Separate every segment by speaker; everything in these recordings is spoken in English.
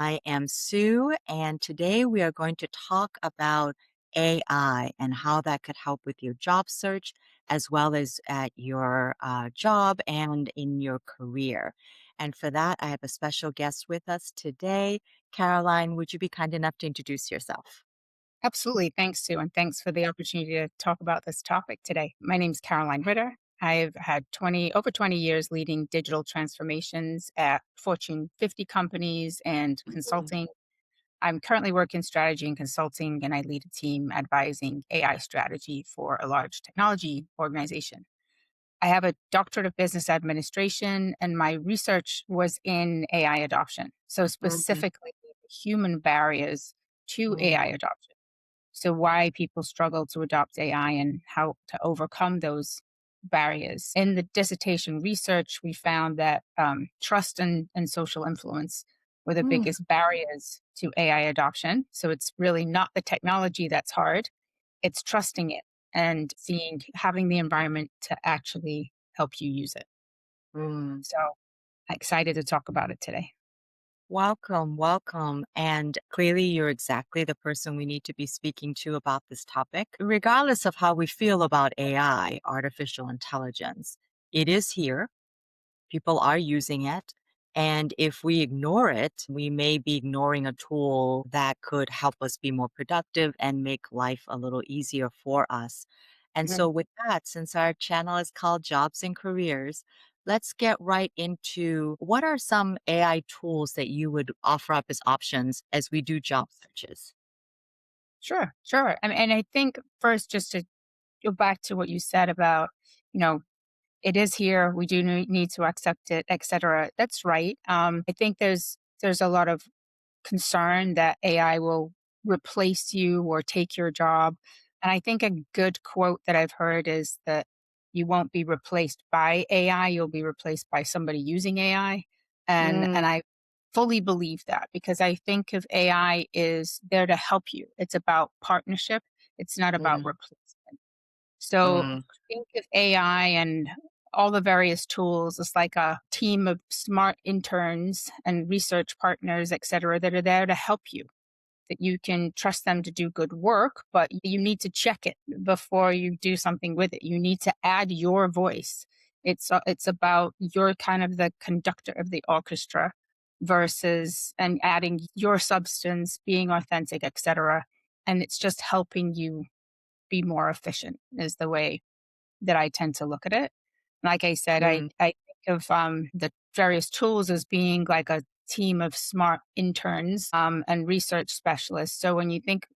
Speaker 1: I am Sue, and today we are going to talk about AI and how that could help with your job search, as well as at your job and in your career. And for that, I have a special guest with us today. Caroline, would you be kind enough to introduce yourself?
Speaker 2: Absolutely. Thanks, Sue. And thanks for the opportunity to talk about this topic today. My name is Caroline Ritter. I've had over 20 years leading digital transformations at Fortune 50 companies and
Speaker 1: Mm.
Speaker 2: consulting. I'm currently working strategy and consulting, and I lead a team advising AI strategy for a large technology organization. I have a doctorate of business administration, and my research was in AI adoption. So,
Speaker 1: Mhm.
Speaker 2: specifically, human barriers to AI
Speaker 1: Mm.
Speaker 2: adoption. So, why people struggle to adopt AI and how to overcome those barriers. In the dissertation research, we found that trust and social influence were the
Speaker 1: Mm.
Speaker 2: biggest barriers to AI adoption. So, it's really not the technology that's hard, it's trusting it and having the environment to actually help you use it.
Speaker 1: Mm.
Speaker 2: So, I'm excited to talk about it today.
Speaker 1: Welcome, welcome. And clearly, you're exactly the person we need to be speaking to about this topic. Regardless of how we feel about AI, artificial intelligence, it is here. People are using it. And if we ignore it, we may be ignoring a tool that could help us be more productive and make life a little easier for us. And
Speaker 2: Mhm.
Speaker 1: so, with that, since our channel is called Jobs and Careers, let's get right into what are some AI tools that you would offer up as options as we do job searches?
Speaker 2: Sure, sure. And I think first, just to go back to what you said about, you know, it is here. We do need to accept it, et cetera. That's right. I think there's a lot of concern that AI will replace you or take your job. And I think a good quote that I've heard is that you won't be replaced by AI, you'll be replaced by somebody using AI. And
Speaker 1: Mm.
Speaker 2: I fully believe that because I think of AI is there to help you. It's about partnership. It's not about
Speaker 1: Mm.
Speaker 2: replacement. So
Speaker 1: Mm.
Speaker 2: think of AI and all the various tools as like a team of smart interns and research partners, et cetera, that are there to help you. That you can trust them to do good work, but you need to check it before you do something with it. You need to add your voice. It's about you're kind of the conductor of the orchestra versus and adding your substance, being authentic, et cetera. And it's just helping you be more efficient is the way that I tend to look at it. Like I said,
Speaker 1: Mm.
Speaker 2: I think of the various tools as being like a team of smart interns and research specialists. So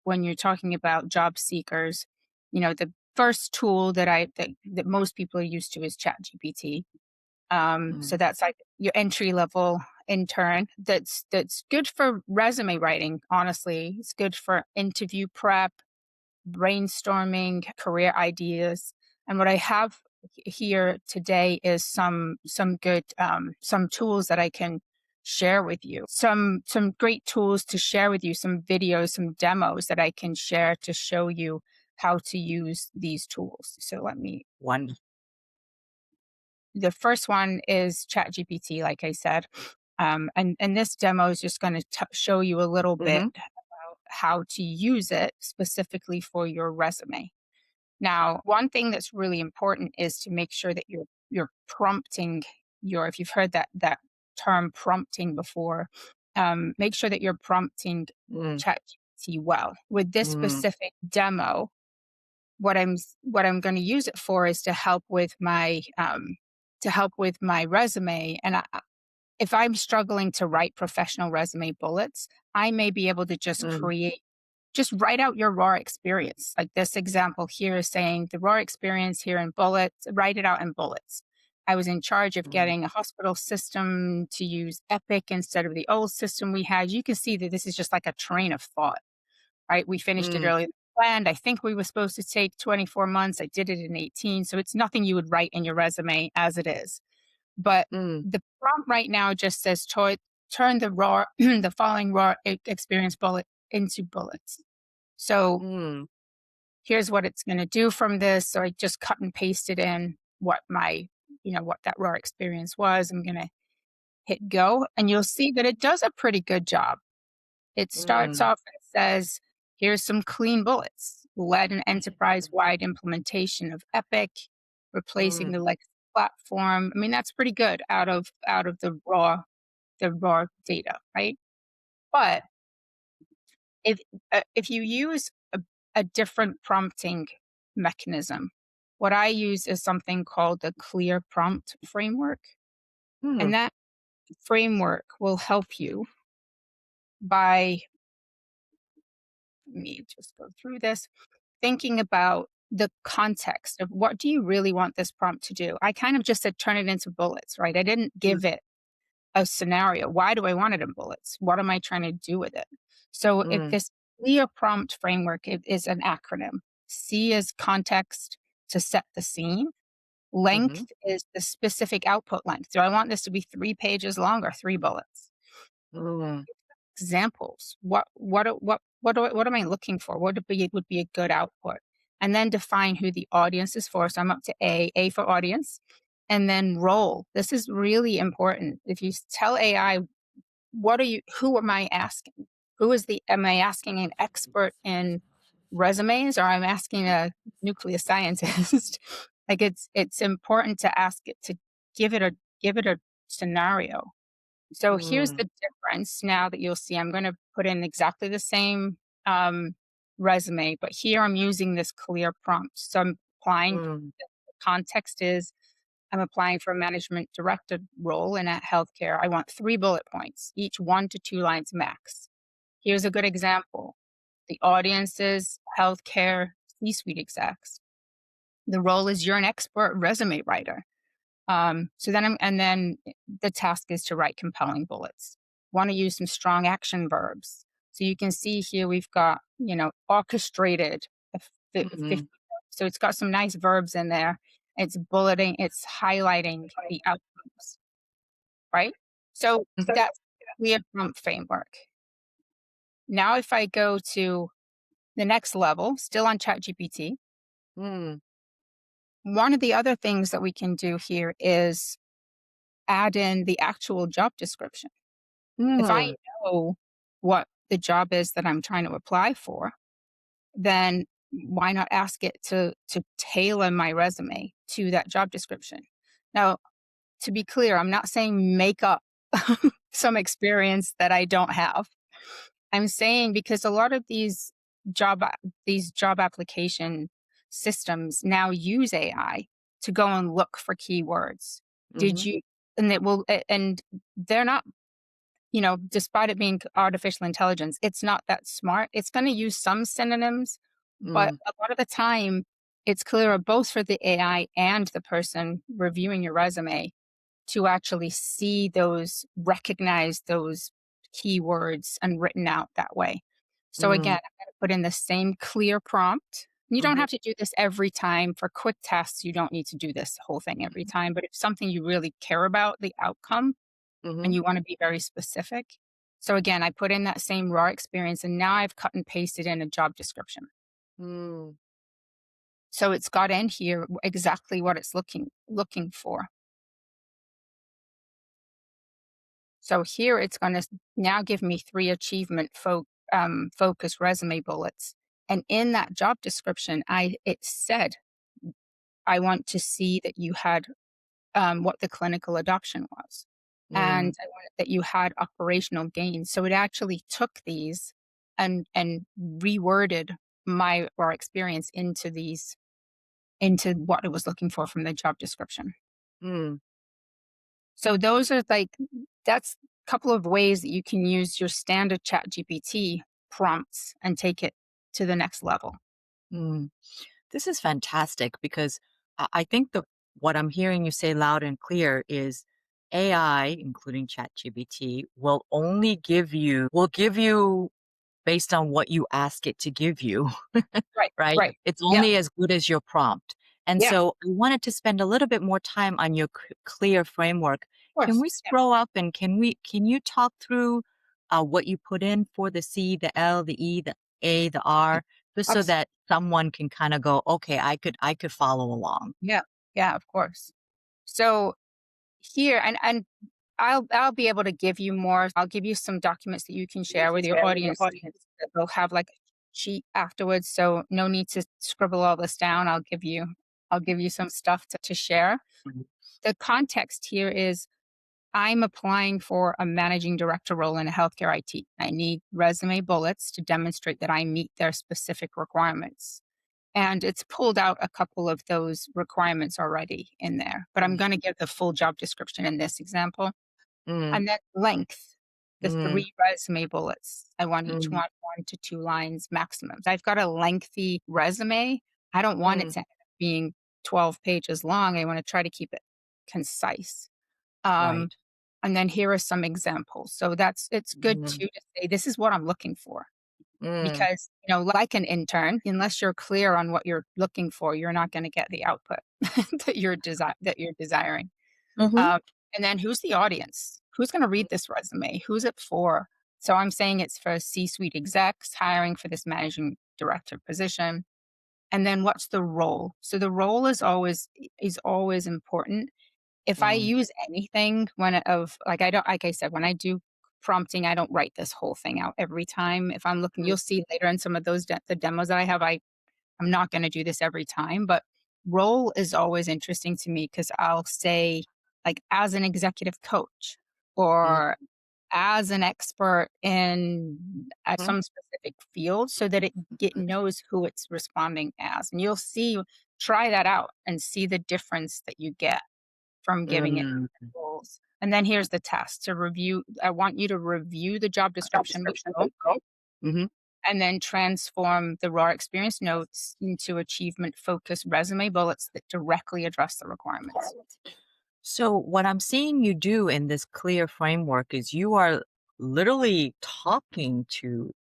Speaker 2: when you're talking about job seekers, the first tool that most people are used to is ChatGPT. So
Speaker 1: Mm.
Speaker 2: that's like your entry level intern. That's good for resume writing. Honestly, it's good for interview prep, brainstorming career ideas. And what I have here today is some good some tools that I can share with you. Some great tools to share with you, some videos, some demos that I can share to show you how to use these tools. So let me
Speaker 1: One.
Speaker 2: the first one is ChatGPT, like I said. And this demo is just going to show you a little bit
Speaker 1: Mm-hmm.
Speaker 2: about how to use it specifically for your resume. Now, one thing that's really important is to make sure that you're prompting your if you've heard that term prompting before, make sure that you're prompting
Speaker 1: Mm.
Speaker 2: ChatGPT well. With this
Speaker 1: Mm.
Speaker 2: specific demo, what I'm going to use it for is to help with my resume. And if I'm struggling to write professional resume bullets, I may be able to
Speaker 1: Mm.
Speaker 2: just write out your raw experience. Like this example here is saying the raw experience here in bullets, write it out in bullets. I was in charge of
Speaker 1: Mm.
Speaker 2: getting a hospital system to use Epic instead of the old system we had. You can see that this is just like a train of thought, right? We finished it
Speaker 1: Mm.
Speaker 2: earlier than planned. I think we were supposed to take 24 months. I did it in 18. So it's nothing you would write in your resume as it is. But
Speaker 1: Mm.
Speaker 2: the prompt right now just says turn the raw, the following raw experience bullet into bullets. So
Speaker 1: Mm.
Speaker 2: here's what it's going to do from this. So I just cut and pasted in what that raw experience was. I'm going to hit go and you'll see that it does a pretty good job. It starts
Speaker 1: Mm,
Speaker 2: off and says, here's some clean bullets. Led an enterprise-wide implementation of Epic, replacing
Speaker 1: mm,
Speaker 2: the legacy platform. I mean, that's pretty good out of the raw data, right? But if if you use a different prompting mechanism, what I use is something called the clear prompt framework, and
Speaker 1: mm,
Speaker 2: that framework will help you by, let me just go through this, thinking about the context of what do you really want this prompt to do. I kind of just said turn it into bullets, right? I didn't
Speaker 1: mm,
Speaker 2: give it a scenario. Why do I want it in bullets? What am I trying to do with it? So if
Speaker 1: mm,
Speaker 2: this clear prompt framework is an acronym. C is context to set the scene.
Speaker 1: mhm,
Speaker 2: Length is the specific output length. Do I want this to be 3 pages long or 3 bullets?
Speaker 1: mm,
Speaker 2: Examples. What am I looking for? What would be a good output? And then define who the audience is for. So I'm up to A for audience, and then role. This is really important. If you tell AI, who am I asking? Am I asking an expert in resumes, or I'm asking a nuclear scientist? Like, it's important to ask it to give it a scenario. So here's
Speaker 1: mm,
Speaker 2: the difference now that you'll see. I'm going to put in exactly the same um, resume, but here I'm using this clear prompt. So I'm applying,
Speaker 1: mm,
Speaker 2: the context is I'm applying for a management director role in a healthcare. I want 3 bullet points, each 1 to 2 lines max. Here's a good example. The audience is healthcare C-suite execs. The role is you're an expert resume writer. And then the task is to write compelling bullets. Want to use some strong action verbs. So you can see here we've got, orchestrated. a
Speaker 1: mm,
Speaker 2: 50, so it's got some nice verbs in there. It's bulleting, it's highlighting the outcomes, right? So
Speaker 1: mhm,
Speaker 2: that's clear prompt framework. Now, if I go to the next level, still on ChatGPT,
Speaker 1: mm,
Speaker 2: one of the other things that we can do here is add in the actual job description. If I
Speaker 1: mm,
Speaker 2: know what the job is that I'm trying to apply for, then why not ask it to tailor my resume to that job description? Now, to be clear, I'm not saying make up some experience that I don't have. I'm saying because a lot of these job application systems now use AI to go and look for keywords. Did
Speaker 1: mhm,
Speaker 2: you and it will and they're not, despite it being artificial intelligence, it's not that smart. It's going to use some synonyms, but
Speaker 1: mm,
Speaker 2: a lot of the time, it's clearer both for the AI and the person reviewing your resume to actually recognize those keywords and written out that way. So again,
Speaker 1: mm,
Speaker 2: I'm going to put in the same clear prompt. You don't
Speaker 1: mhm,
Speaker 2: have to do this every time. For quick tests, you don't need to do this whole thing every time. But if something you really care about, the outcome, and
Speaker 1: mhm,
Speaker 2: you want to be very specific. So again, I put in that same raw experience and now I've cut and pasted in a job description.
Speaker 1: mm,
Speaker 2: So it's got in here exactly what it's looking for. So here it's going to now give me 3 achievement focused resume bullets. And in that job description, it said I want to see that you had what the clinical adoption was. And
Speaker 1: mm,
Speaker 2: I wanted that you had operational gains. So it actually took these and reworded my or experience into what it was looking for from the job description.
Speaker 1: mm,
Speaker 2: So those are that's a couple of ways that you can use your standard chat GPT prompts and take it to the next level.
Speaker 1: mm. This is fantastic because I think what I'm hearing you say loud and clear is AI, including ChatGPT, will give you based on what you ask it to give you.
Speaker 2: Right,
Speaker 1: Right?
Speaker 2: right.
Speaker 1: It's
Speaker 2: Yeah, of
Speaker 1: only as good as your prompt. And
Speaker 2: yeah, of
Speaker 1: so I wanted to spend a little bit more time on your clear framework. Can
Speaker 2: course.
Speaker 1: we
Speaker 2: Yeah,
Speaker 1: scroll up and can you talk through what you put in for the C, the L, the E, the A, the R, just so
Speaker 2: abs-
Speaker 1: that someone can kind of go, okay, I could follow along.
Speaker 2: yeah, yeah, of course. So here and I'll be able to give you more. I'll give you some documents that you can share with your audience that will have like a sheet afterwards. So no need to scribble all this down. I'll give you some stuff to share.
Speaker 1: Mhm.
Speaker 2: The context here is I'm applying for a managing director role in a healthcare IT. I need resume bullets to demonstrate that I meet their specific requirements. And it's pulled out a couple of those requirements already in there. But I'm
Speaker 1: Mm,
Speaker 2: going to give the full job description in this example.
Speaker 1: mm,
Speaker 2: And then length, the
Speaker 1: mm,
Speaker 2: 3 resume bullets. I want each
Speaker 1: mm,
Speaker 2: one 1 to 2 lines maximum. I've got a lengthy resume. I don't want it
Speaker 1: mm.
Speaker 2: to end up being 12 pages long. I want to try to keep it concise. Um,
Speaker 1: Right.
Speaker 2: and then here are some examples. So it's good
Speaker 1: Mm,
Speaker 2: too to say, this is what I'm looking for.
Speaker 1: mm,
Speaker 2: Because, like an intern, unless you're clear on what you're looking for, you're not going to get the output that you're desiring.
Speaker 1: mhm,
Speaker 2: Um, and then who's the audience? Who's going to read this resume? Who's it for? So I'm saying it's for C-suite execs hiring for this managing director position. And then what's the role? So the role is always important. If I
Speaker 1: mm,
Speaker 2: use anything I don't, like I said, when I do prompting, I don't write this whole thing out every time. If I'm looking,
Speaker 1: mm,
Speaker 2: you'll see later in some of the demos that I have, I'm not going to do this every time, but role is always interesting to me because I'll say, like, as an executive coach
Speaker 1: mm,
Speaker 2: or as an expert in at
Speaker 1: mhm,
Speaker 2: some specific field so that it knows who it's responding as. And you'll see, try that out and see the difference that you get from giving it
Speaker 1: mm.
Speaker 2: roles. And then here's the task to review. I want you to review the job description below
Speaker 1: Mhm.
Speaker 2: and then transform the raw experience notes into achievement focused resume bullets that directly address the requirements.
Speaker 1: So, what I'm seeing you do in this clear framework is you are literally talking to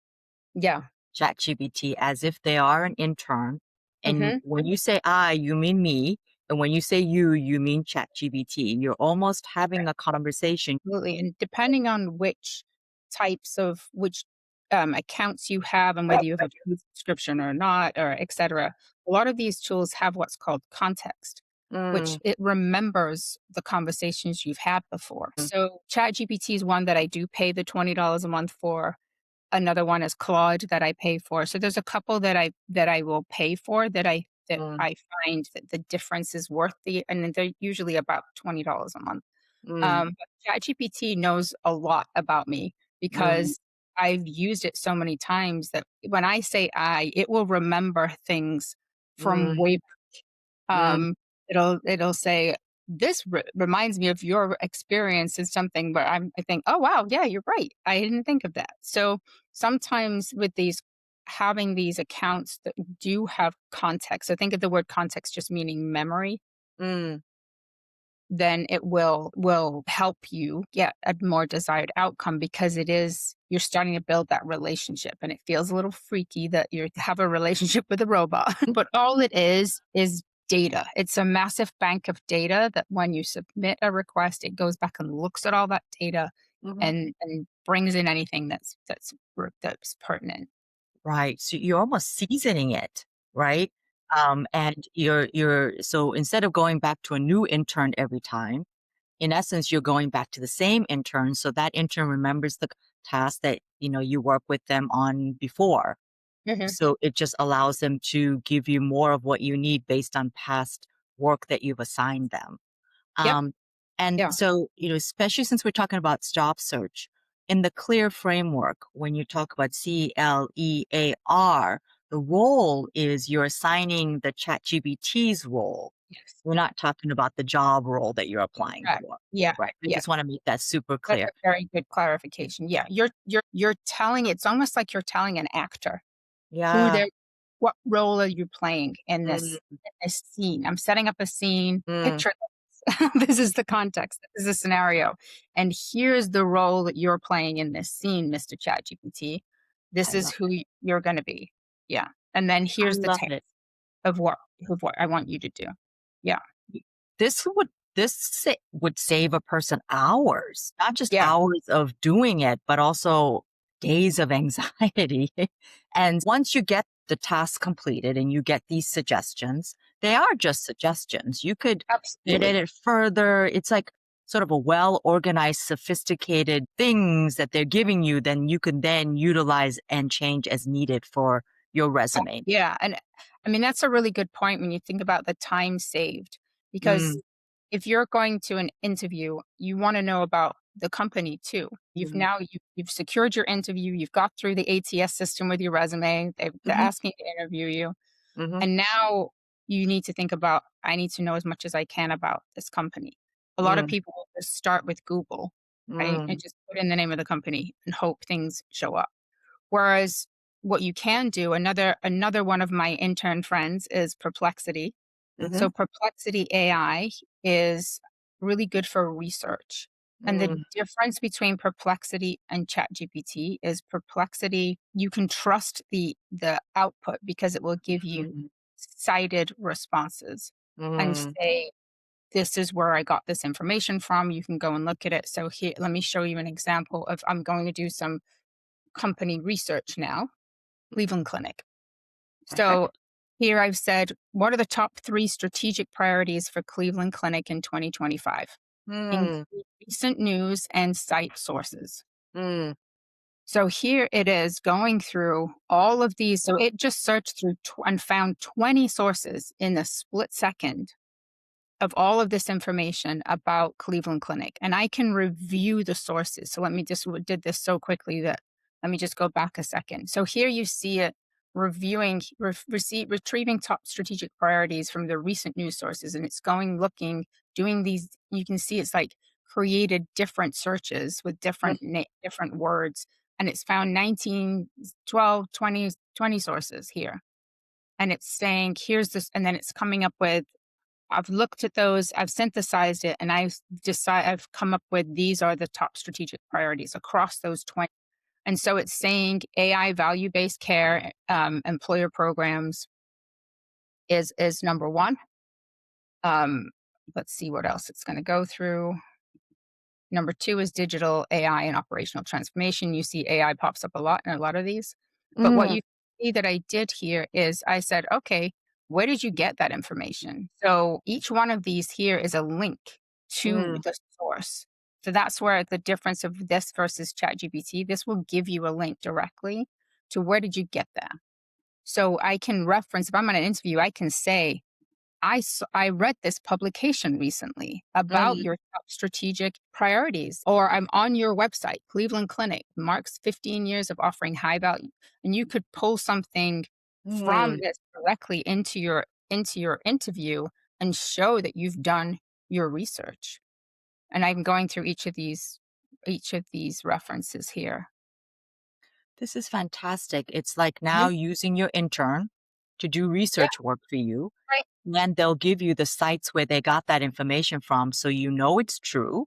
Speaker 2: Yeah.
Speaker 1: ChatGPT as if they are an intern. And
Speaker 2: Hmm.
Speaker 1: when you say I, you mean me. And when you say you mean ChatGPT. You're almost having a conversation.
Speaker 2: Absolutely. And depending on which accounts you have and whether you have a paid subscription or not, or et cetera, a lot of these tools have what's called context, which
Speaker 1: Mm,
Speaker 2: it remembers the conversations you've had before. So ChatGPT is one that I do pay the $20 a month for. Another one is Claude that I pay for. So there's a couple that I will pay for that
Speaker 1: mm,
Speaker 2: I find that the difference is worth and then they're usually about $20 a month.
Speaker 1: mm,
Speaker 2: But ChatGPT knows a lot about me
Speaker 1: mm,
Speaker 2: because I've used it so many times that when I say it will remember things from
Speaker 1: mm,
Speaker 2: way
Speaker 1: mm,
Speaker 2: um, it'll say, "This reminds me of your experience in something," but I think, "Oh, wow, yeah, you're right. I didn't think of that." So, sometimes with having these accounts that do have context, so think of the word context just meaning memory,
Speaker 1: mm,
Speaker 2: then it will help you get a more desired outcome because you're starting to build that relationship, and it feels a little freaky that you have a relationship with a robot. But all it is data. It's a massive bank of data that when you submit a request, it goes back and looks at all that data
Speaker 1: mhm.
Speaker 2: and brings in anything that's pertinent.
Speaker 1: Right. So you're almost seasoning it, right? And you're so instead of going back to a new intern every time, in essence, you're going back to the same intern. So that intern remembers the task that you worked with them on before.
Speaker 2: Mhm.
Speaker 1: So it just allows them to give you more of what you need based on past work that you've assigned them.
Speaker 2: Yep.
Speaker 1: Um, and
Speaker 2: Yeah.
Speaker 1: so, especially since we're talking about job search, in the clear framework, when you talk about CLEAR, the role is you're assigning the ChatGPT's role.
Speaker 2: Yes.
Speaker 1: We're not talking about the job role that you're applying
Speaker 2: Correct.
Speaker 1: for.
Speaker 2: Yeah.
Speaker 1: Right. I
Speaker 2: Yeah.
Speaker 1: just want to make that super
Speaker 2: That's
Speaker 1: clear.
Speaker 2: a very good clarification. Yeah, you're telling it's almost like you're telling an actor who
Speaker 1: Yeah.
Speaker 2: they're what role are you playing in
Speaker 1: Mm,
Speaker 2: this scene? I'm setting up a scene.
Speaker 1: mm,
Speaker 2: Picture this. This is the context. This is a scenario. And here's the role that you're playing in this scene, Mr. ChatGPT. This
Speaker 1: I
Speaker 2: is
Speaker 1: love
Speaker 2: who you're going to be. Yeah. And then
Speaker 1: I
Speaker 2: here's the
Speaker 1: love
Speaker 2: task
Speaker 1: it.
Speaker 2: of what I want you to do. Yeah.
Speaker 1: This would would save a person hours, not just
Speaker 2: Yeah.
Speaker 1: hours of doing it, but also days of anxiety. And once you get the task completed and you get these suggestions, they are just suggestions. You could edit
Speaker 2: Absolutely.
Speaker 1: it further. It's like sort of a well organized, sophisticated things that they're giving you, then you can then utilize and change as needed for your
Speaker 2: Oh,
Speaker 1: resume.
Speaker 2: yeah, and I mean, that's a really good point when you think about the time saved, because
Speaker 1: Mm,
Speaker 2: if you're going to an interview, you wanna know about the company too.
Speaker 1: mhm,
Speaker 2: You've secured your interview, you've got through the ATS system with your resume, they're
Speaker 1: mhm,
Speaker 2: asking to interview you,
Speaker 1: mhm,
Speaker 2: and now you need to think about, "I need to know as much as I can about this company." A lot of
Speaker 1: mm,
Speaker 2: people will just start with Google, right? And
Speaker 1: mm,
Speaker 2: just put in the name of the company and hope things show up. Whereas what you can do, another one of my intern friends is Perplexity. So
Speaker 1: mhm,
Speaker 2: Perplexity AI is really good for research. And the
Speaker 1: mm,
Speaker 2: difference between Perplexity and ChatGPT is Perplexity, you can trust the output because it will give you
Speaker 1: mm,
Speaker 2: cited responses and
Speaker 1: mm,
Speaker 2: say, this is where I got this information from. You can go and look at it. So here, let me show you an example of I'm going to do some company research now, Cleveland Clinic.
Speaker 1: okay.
Speaker 2: So here I've said, what are the top 3 strategic priorities for Cleveland Clinic in 2025?
Speaker 1: Mm,
Speaker 2: Include recent news and cite sources.
Speaker 1: mm,
Speaker 2: So here it is going through all of these. So it just searched through and found 20 sources in a split second of all of this information about Cleveland Clinic, and I can review the sources. So let me just did this so quickly that let me just go back a second. So here you see it retrieving top strategic priorities from the recent news sources, and it's going looking doing these. You can see it's like created different searches with
Speaker 1: mm.
Speaker 2: different words, and it's found 19, 12, 20 sources here, and it's saying here's this, and then it's coming up with I've looked at those, I've synthesized it, and I've come up with these are the top strategic priorities across those 20. And so it's saying AI value-based care, employer programs is number one. Um, let's see what else it's going to go through. Number two is digital AI and operational transformation. You see AI pops up a lot in a lot of these. But what
Speaker 1: Mm,
Speaker 2: you see that I did here is I said, okay, where did you get that information? So each one of these here is a link to
Speaker 1: mm.
Speaker 2: the source. So that's where the difference of this versus ChatGPT, this will give you a link directly to where did you get that. So I can reference, if I'm on an interview, I can say, I read this publication recently about
Speaker 1: Mhm,
Speaker 2: your top strategic priorities, or I'm on your website, Cleveland Clinic marks 15 years of offering high value. And you could pull something from
Speaker 1: mm.
Speaker 2: this directly into your interview and show that you've done your research. And I'm going through each of these references here.
Speaker 1: This is fantastic. It's like now
Speaker 2: Mhm.
Speaker 1: using your intern to do
Speaker 2: Yeah,
Speaker 1: research work for you,
Speaker 2: right.
Speaker 1: and they'll give you the sites where they got that information from, so you know it's true,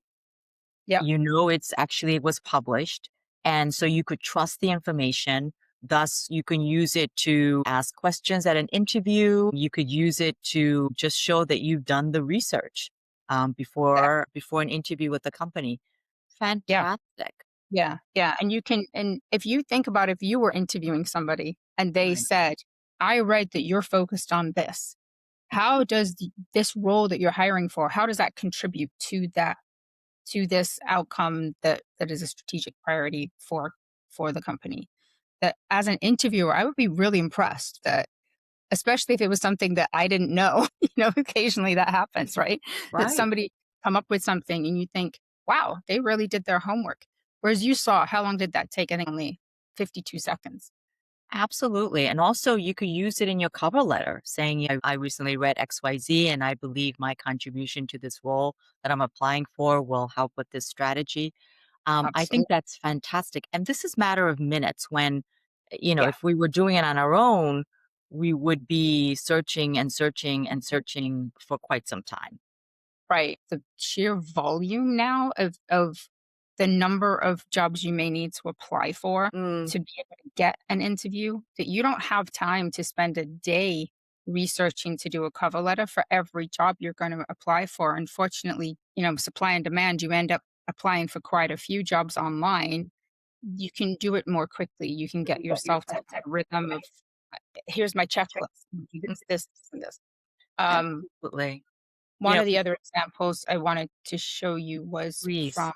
Speaker 2: Yep.
Speaker 1: you know it's actually was published, and so you could trust the information. Thus, you can use it to ask questions at an interview. You could use it to just show that you've done the research, before an interview with the company.
Speaker 2: Yeah.
Speaker 1: Fantastic.
Speaker 2: Yeah, yeah, and you can and if you think about if you were interviewing somebody and they
Speaker 1: Right.
Speaker 2: said, "I read that you're focused on this. How does this role that you're hiring for, how does that contribute to this outcome that is a strategic priority for the company?" That as an interviewer, I would be really impressed that especially if it was something that I didn't know, occasionally that happens, right? That
Speaker 1: Right.
Speaker 2: somebody come up with something and you think, wow, they really did their homework. Whereas you saw, how long did that take? I think only 52 seconds.
Speaker 1: Absolutely. And also, you could use it in your cover letter saying, I recently read XYZ and I believe my contribution to this role that I'm applying for will help with this strategy. I think
Speaker 2: Absolutely.
Speaker 1: that's fantastic. And this is matter of minutes when,
Speaker 2: Yeah.
Speaker 1: if we were doing it on our own, we would be searching and searching and searching for quite some time.
Speaker 2: Right. The sheer volume now of the number of jobs you may need to apply for
Speaker 1: Mm,
Speaker 2: to be able to get an interview, that you don't have time to spend a day researching to do a cover letter for every job you're going to apply for. Unfortunately, supply and demand, you end up applying for quite a few jobs online. You can do it more quickly. You can get yourself to that rhythm of here's my checklist. Do
Speaker 1: mm,
Speaker 2: this, this, and this. Um,
Speaker 1: absolutely. You
Speaker 2: One
Speaker 1: know,
Speaker 2: of the other examples I wanted to show you was
Speaker 1: please.
Speaker 2: from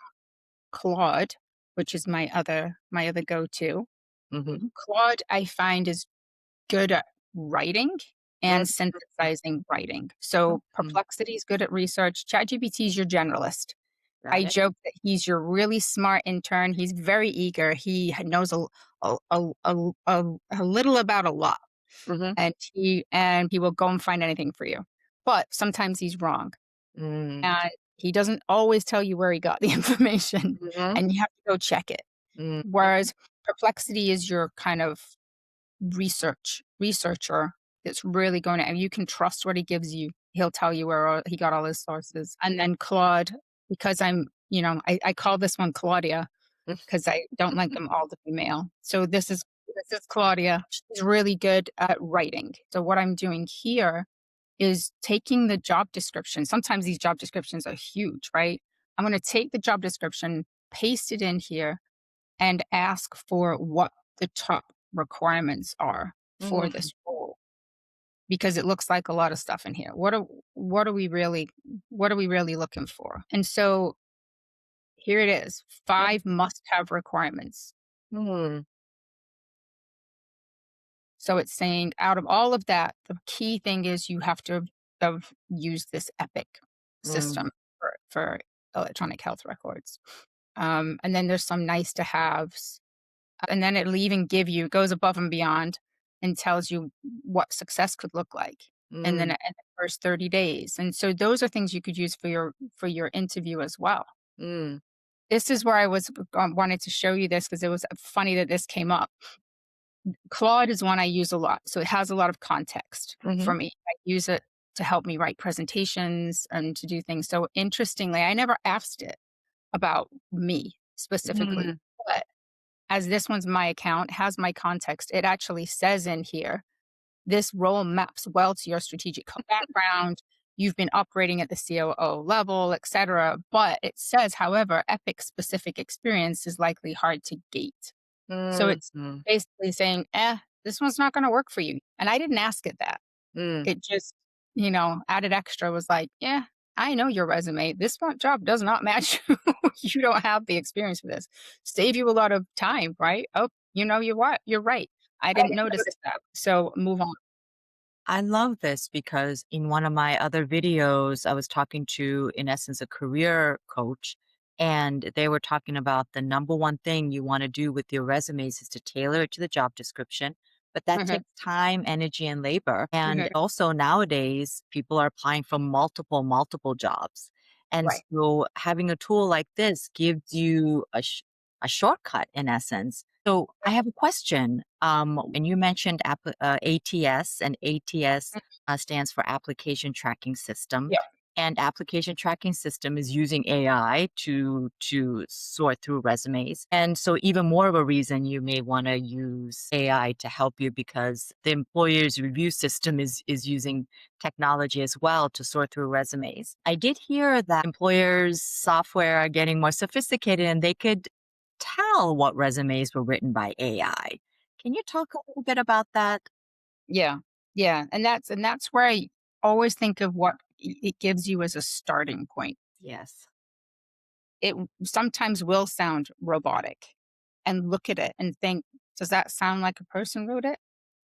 Speaker 2: Claude, which is my other go-to.
Speaker 1: Mhm.
Speaker 2: Claude, I find, is good at writing
Speaker 1: Mm,
Speaker 2: and synthesizing writing. So
Speaker 1: mhm.
Speaker 2: Perplexity is good at research. ChatGPT is your generalist.
Speaker 1: Got
Speaker 2: I
Speaker 1: it.
Speaker 2: joke that he's your really smart intern. He's very eager. Knows a little about a lot,
Speaker 1: Mhm.
Speaker 2: and he will go and find anything for you. But sometimes he's wrong,
Speaker 1: Mm.
Speaker 2: and he doesn't always tell you where he got the information,
Speaker 1: Mhm.
Speaker 2: and you have to go check it.
Speaker 1: Mhm.
Speaker 2: Whereas Perplexity is your kind of researcher that's really going to, and you can trust what he gives you. He'll tell you where he got all his sources. And then Claude, because I call this one Claudia because I don't like them all to be male. So this is Claudia. She's really good at writing. So what I'm doing here is taking the job description. Sometimes these job descriptions are huge, right? I'm going to take the job description, paste it in here, and ask for what the top requirements are for
Speaker 1: Mhm.
Speaker 2: this role, because it looks like a lot of stuff in here. What are we really looking for? And so here it is, 5 must-have requirements.
Speaker 1: Mhm.
Speaker 2: So it's saying out of all of that, the key thing is you have to have used this Epic
Speaker 1: Mm.
Speaker 2: system for electronic health records. And then there's some nice to haves. And then it'll even goes above and beyond and tells you what success could look like
Speaker 1: Mm.
Speaker 2: in the first 30 days. And so those are things you could use for your interview as well.
Speaker 1: Mm.
Speaker 2: This is where I was wanted to show you this because it was funny that this came up. Claude is one I use a lot, so it has a lot of context
Speaker 1: Mhm.
Speaker 2: for me. I use it to help me write presentations and to do things. So interestingly, I never asked it about me specifically,
Speaker 1: Mhm.
Speaker 2: but as this one's my account, has my context, it actually says in here, this role maps well to your strategic background. You've been operating at the COO level, etc. But it says, however, Epic specific experience is likely hard to gate. So it's
Speaker 1: Mhm.
Speaker 2: basically saying, this one's not going to work for you. And I didn't ask it that.
Speaker 1: Mm.
Speaker 2: It just, added extra was like, yeah, I know your resume. This one job does not match you. You don't have the experience for this. Save you a lot of time, right? Oh, you're what? You're right. I
Speaker 1: I
Speaker 2: didn't
Speaker 1: didn't
Speaker 2: notice
Speaker 1: notice that.
Speaker 2: that. So move on.
Speaker 1: I love this because in one of my other videos, I was talking to, in essence, a career coach, and they were talking about the number one thing you want to do with your resumes is to tailor it to the job description. But that
Speaker 2: Mhm,
Speaker 1: takes time, energy, and labor. And
Speaker 2: mhm,
Speaker 1: also nowadays, people are applying for multiple jobs. And
Speaker 2: right.
Speaker 1: so having a tool like this gives you a shortcut in essence. So I have a question. When you mentioned ATS, and ATS
Speaker 2: Mhm,
Speaker 1: stands for Application Tracking System,
Speaker 2: yeah.
Speaker 1: and application tracking system is using AI to sort through resumes. And so even more of a reason you may want to use AI to help you because the employer's review system is using technology as well to sort through resumes. I did hear that employers' software are getting more sophisticated and they could tell what resumes were written by AI. Can you talk a little bit about that?
Speaker 2: Yeah. Yeah. And that's where I always think of what it gives you as a starting point.
Speaker 1: Yes.
Speaker 2: Sometimes will sound robotic, and look at it and think, does that sound like a person wrote it?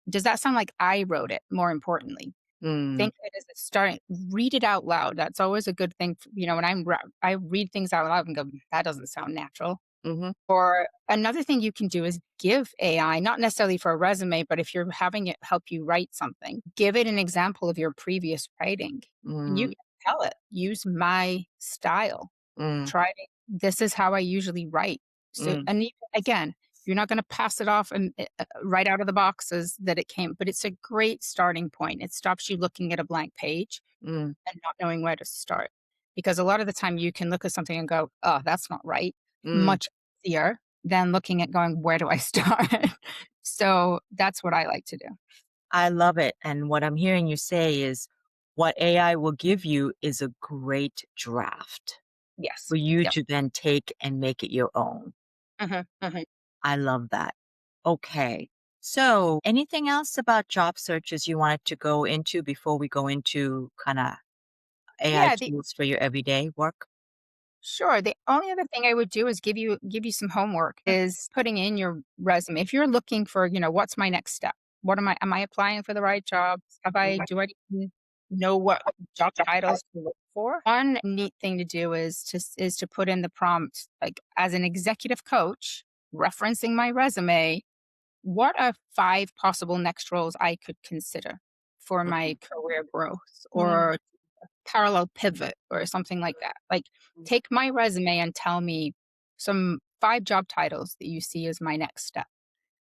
Speaker 2: Does that sound like I wrote it? More importantly,
Speaker 1: Mm.
Speaker 2: think of it as a starting, read it out loud. That's always a good thing. When I read things out loud and go, that doesn't sound natural.
Speaker 1: Mhm.
Speaker 2: Or another thing you can do is give AI, not necessarily for a resume, but if you're having it help you write something, give it an example of your previous writing. And you
Speaker 1: Mm.
Speaker 2: can tell it, use my style.
Speaker 1: Mm.
Speaker 2: This is how I usually write. So,
Speaker 1: Mm.
Speaker 2: and again, you're not going to pass it off and right out of the boxes that it came, but it's a great starting point. It stops you looking at a blank page
Speaker 1: Mm.
Speaker 2: and not knowing where to start. Because a lot of the time you can look at something and go, oh, that's not right.
Speaker 1: Mm.
Speaker 2: Much easier than looking at going, where do I start? So that's what I like to do.
Speaker 1: I love it. And what I'm hearing you say is what AI will give you is a great draft
Speaker 2: Yes.
Speaker 1: for you
Speaker 2: Yep.
Speaker 1: to then take and make it your own.
Speaker 2: Hmm. Hmm.
Speaker 1: I love that. Okay. So, anything else about job searches you wanted to go into before we go into kind of AI
Speaker 2: Yeah,
Speaker 1: tools for your everyday work?
Speaker 2: sure. The only other thing I would do is give you some homework is putting in your resume. If you're looking for, what's my next step? What am I applying for the right jobs? Do I even know what job titles to look for? One neat thing to do is to put in the prompt, like, as an executive coach, referencing my resume, what are 5 possible next roles I could consider for my career growth,
Speaker 1: Mm,
Speaker 2: or parallel pivot or something like that. Like, take my resume and tell me some 5 job titles that you see as my next step.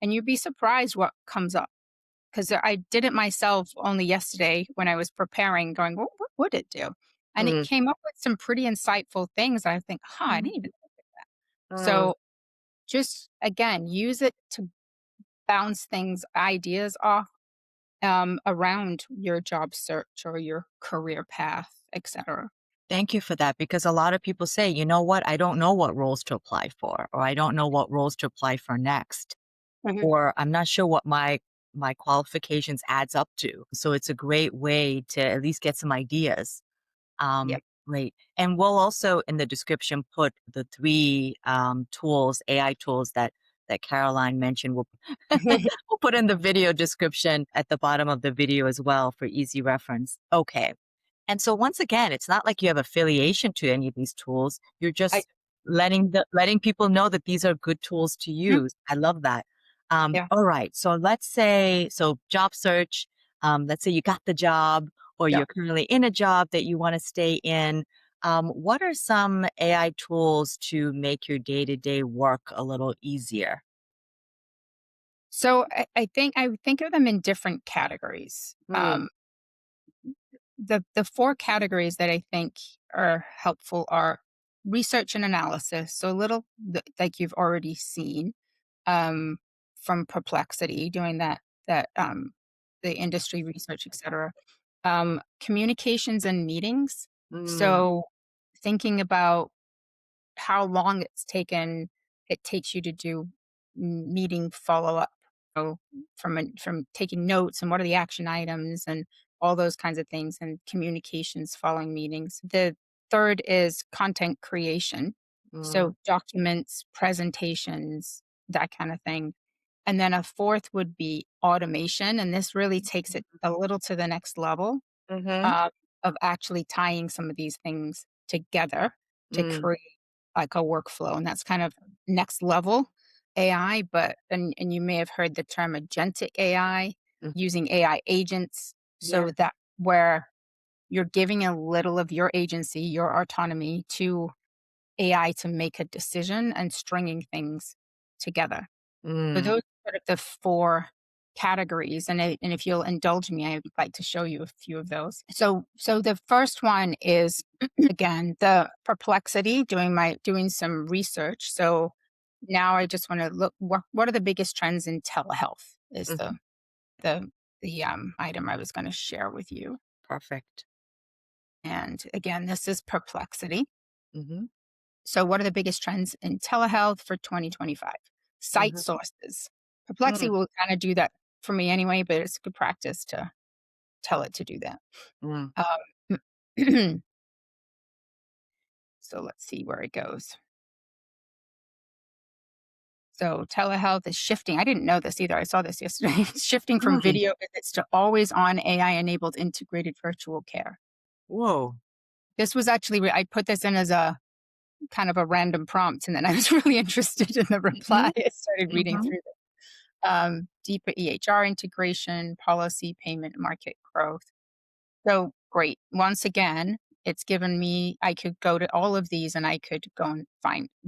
Speaker 2: And you'd be surprised what comes up. Because I did it myself only yesterday when I was preparing, going, "Well, what would it do?" And it
Speaker 1: mm,
Speaker 2: came up with some pretty insightful things. I think, huh, I
Speaker 1: mm,
Speaker 2: didn't even think of that.
Speaker 1: mm.
Speaker 2: So just again, use it to bounce things, ideas off, around your job search or your career path, etc.
Speaker 1: Thank you for that because a lot of people say, you know what, I don't know what roles to apply for, or I don't know what roles to apply for next,
Speaker 2: Mhm.
Speaker 1: or I'm not sure what my qualifications adds up to. So it's a great way to at least get some ideas.
Speaker 2: Yep.
Speaker 1: Great. And we'll also in the description put the three tools, AI tools that Caroline mentioned. We'll put in the video description at the bottom of the video as well for easy reference. Okay. And so once again, it's not like you have affiliation to any of these tools. You're
Speaker 2: I
Speaker 1: just letting people know that these are good tools to
Speaker 2: Mhm.
Speaker 1: use. I love that.
Speaker 2: Yeah.
Speaker 1: All right. So let's say job search. Let's say you got the job or
Speaker 2: Yeah.
Speaker 1: you're currently in a job that you want to stay in. What are some AI tools to make your day-to-day work a little easier?
Speaker 2: So I think of them in different categories.
Speaker 1: Mm,
Speaker 2: The 4 categories that I think are helpful are research and analysis. So a little like you've already seen, um, from Perplexity doing the industry research, etc. Communications and meetings.
Speaker 1: mm,
Speaker 2: So thinking about how long it takes you to do meeting follow-up. So from taking notes and what are the action items and all those kinds of things, and communications following meetings. The third is content creation.
Speaker 1: mm,
Speaker 2: So documents, presentations, that kind of thing. And then a fourth would be automation, and this really takes it a little to the next level,
Speaker 1: mhm,
Speaker 2: uh, of actually tying some of these things together to
Speaker 1: mm,
Speaker 2: create like a workflow. And that's kind of next level AI, but and you may have heard the term agentic AI,
Speaker 1: mm.
Speaker 2: using AI agents,
Speaker 1: Yeah.
Speaker 2: so that where you're giving a little of your agency, your autonomy to AI to make a decision and stringing things together. So
Speaker 1: Mm,
Speaker 2: those are sort of the 4 categories, and if you'll indulge me, I would like to show you a few of those. So the first one is, again, the perplexity, doing some research. So now I just wanna look, what are the biggest trends in telehealth is
Speaker 1: mhm,
Speaker 2: the item I was gonna share with you.
Speaker 1: perfect.
Speaker 2: And again, this is perplexity.
Speaker 1: Mhm,
Speaker 2: So, what are the biggest trends in telehealth for 2025? Site
Speaker 1: mhm,
Speaker 2: sources. Perplexity
Speaker 1: mm,
Speaker 2: will kind of do that for me anyway, but it's good practice to tell it to do that.
Speaker 1: mm,
Speaker 2: Um, so, let's see where it goes. So, telehealth is shifting. I didn't know this either. I saw this yesterday. It's shifting from
Speaker 1: mm.
Speaker 2: video visits to always on AI enabled integrated virtual care.
Speaker 1: Whoa.
Speaker 2: This was actually, I put this in as a kind of a random prompt, and then I was really interested in the reply.
Speaker 1: Mhm,
Speaker 2: I started reading
Speaker 1: mhm,
Speaker 2: through deeper EHR integration, policy, payment, market growth. So great. Once again, it's given me, I could go to all of these and I could go and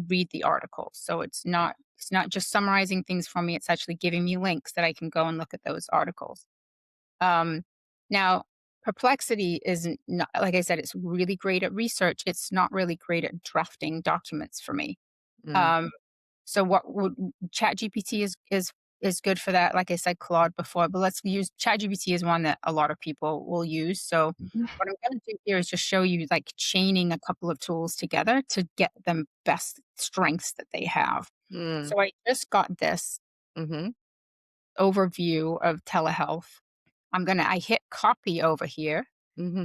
Speaker 2: read the articles. So it's not just summarizing things for me, it's actually giving me links that I can go and look at those articles. Um, now, Perplexity isn't not, like I said, it's really great at research. It's not really great at drafting documents for me.
Speaker 1: mm,
Speaker 2: Um, so what would ChatGPT is good for that. Like I said, Claude before, but let's use ChatGPT is one that a lot of people will use. So
Speaker 1: mhm,
Speaker 2: what I'm going to do here is just show you like chaining a couple of tools together to get them best strengths that they have.
Speaker 1: mm,
Speaker 2: So I just got this
Speaker 1: mhm,
Speaker 2: overview of telehealth. I hit copy over here.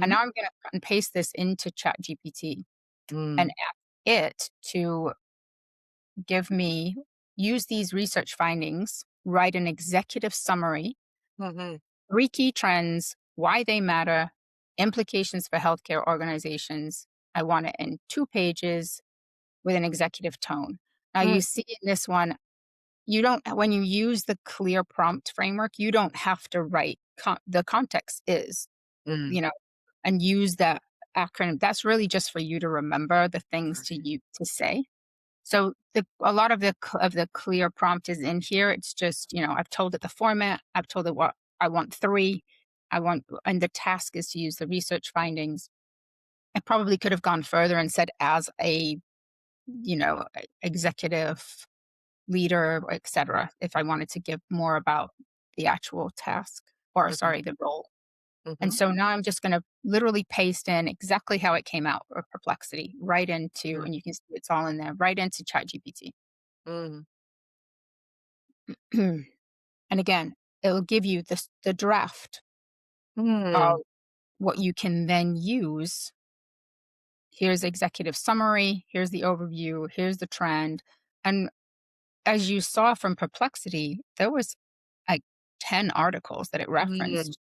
Speaker 2: And
Speaker 1: Mhm.
Speaker 2: now I'm going to cut and paste this into ChatGPT and
Speaker 1: Mm.
Speaker 2: ask it to give me use these research findings, write an executive summary,
Speaker 1: Mhm.
Speaker 2: 3 key trends, why they matter, implications for healthcare organizations. I want it in 2 pages with an executive tone. Now you
Speaker 1: Mm.
Speaker 2: see in this one, you don't when you use the clear prompt framework, you don't have to write the context is,
Speaker 1: Mm.
Speaker 2: you know, and use that acronym. That's really just for you to remember the things to
Speaker 1: Perfect.
Speaker 2: you to say. So a lot of the clear prompt is in here. It's just, I've told it the format. I've told it what I want 3. And the task is to use the research findings. I probably could have gone further and said as a, executive leader, etc., if I wanted to give more about the actual task or
Speaker 1: Mhm.
Speaker 2: sorry, the role. And
Speaker 1: Mhm.
Speaker 2: so now I'm just going to literally paste in exactly how it came out or perplexity right into,
Speaker 1: Mm.
Speaker 2: and you can see it's all in there, right into ChatGPT.
Speaker 1: Mm.
Speaker 2: And again, it'll give you the draft of
Speaker 1: Mm.
Speaker 2: what you can then use. Here's executive summary, here's the overview, here's the trend. And as you saw from Perplexity, there was like 10 articles that it
Speaker 1: Mm.
Speaker 2: referenced.